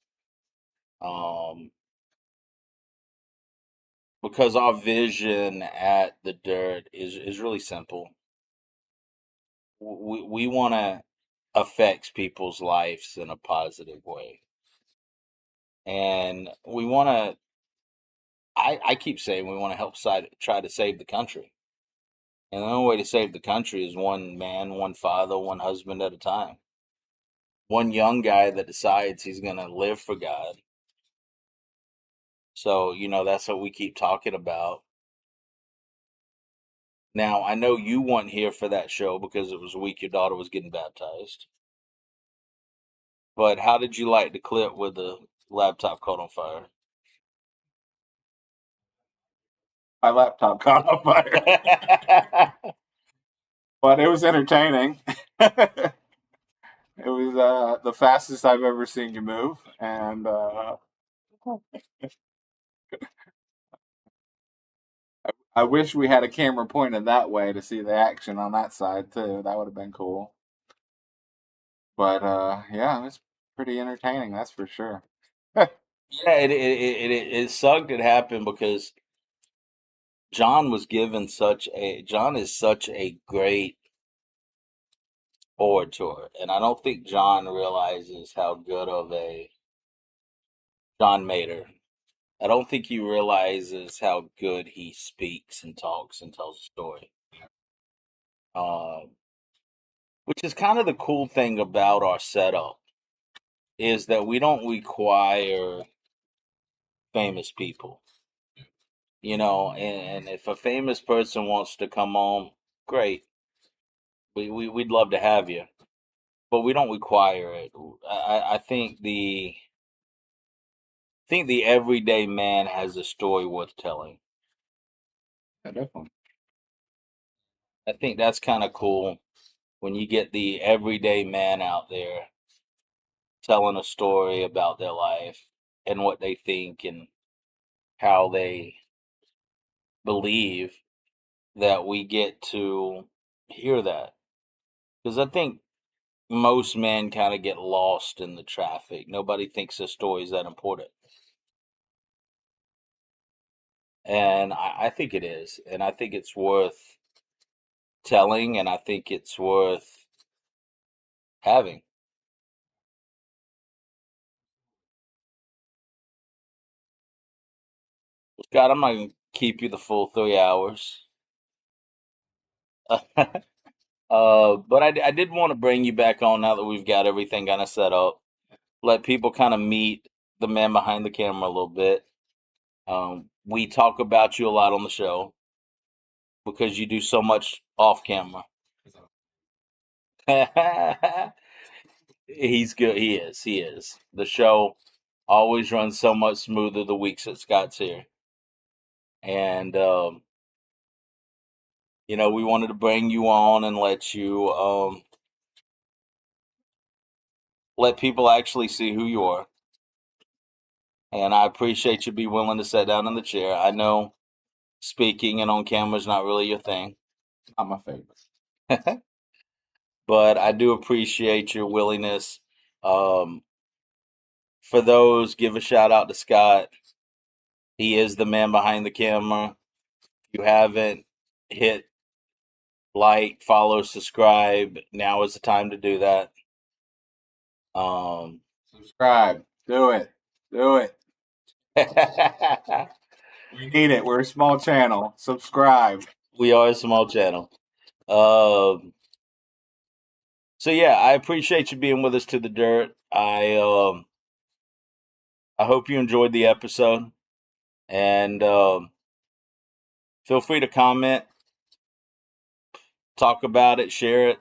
Because our vision at the Dirt is really simple. We want to affect people's lives in a positive way. And we want to, I keep saying we want to help try to save the country. And the only way to save the country is one man, one father, one husband at a time. One young guy that decides he's going to live for God. So, that's what we keep talking about. Now, I know you weren't here for that show because it was the week your daughter was getting baptized. But how did you like the clip where the laptop caught on fire? My laptop caught on fire. But it was entertaining. It was the fastest I've ever seen you move. And I wish we had a camera pointed that way to see the action on that side, too. That would have been cool. But yeah, it was pretty entertaining, that's for sure. Yeah, it sucked it happened because John is such a great orator, and I don't think John realizes how good of a John Mater. I don't think he realizes how good he speaks and talks and tells a story. Which is kind of the cool thing about our setup is that we don't require famous people. And if a famous person wants to come on, great. We'd love to have you, but we don't require it. I think the everyday man has a story worth telling. Yeah, definitely. I think that's kind of cool when you get the everyday man out there telling a story about their life and what they think and how they believe, that we get to hear that. Because I think most men kind of get lost in the traffic. Nobody thinks their story is that important. And I think it is. And I think it's worth telling, and I think it's worth having. Scott, I'm not going to keep you the full 3 hours. But I did want to bring you back on now that we've got everything kind of set up. Let people kind of meet the man behind the camera a little bit. We talk about you a lot on the show because you do so much off camera. He's good. He is. He is. The show always runs so much smoother the weeks that Scott's here. And, we wanted to bring you on and let you let people actually see who you are. And I appreciate you be willing to sit down in the chair. I know speaking and on camera is not really your thing. Not my favorite. But I do appreciate your willingness. For those, give a shout out to Scott. He is the man behind the camera. If you haven't hit like, follow, subscribe, now is the time to do that. Subscribe. Do it. Do it. We need it. We're a small channel. Subscribe. We are a small channel. So yeah, I appreciate you being with us to the dirt. I hope you enjoyed the episode, and Feel free to comment, talk about it, share it.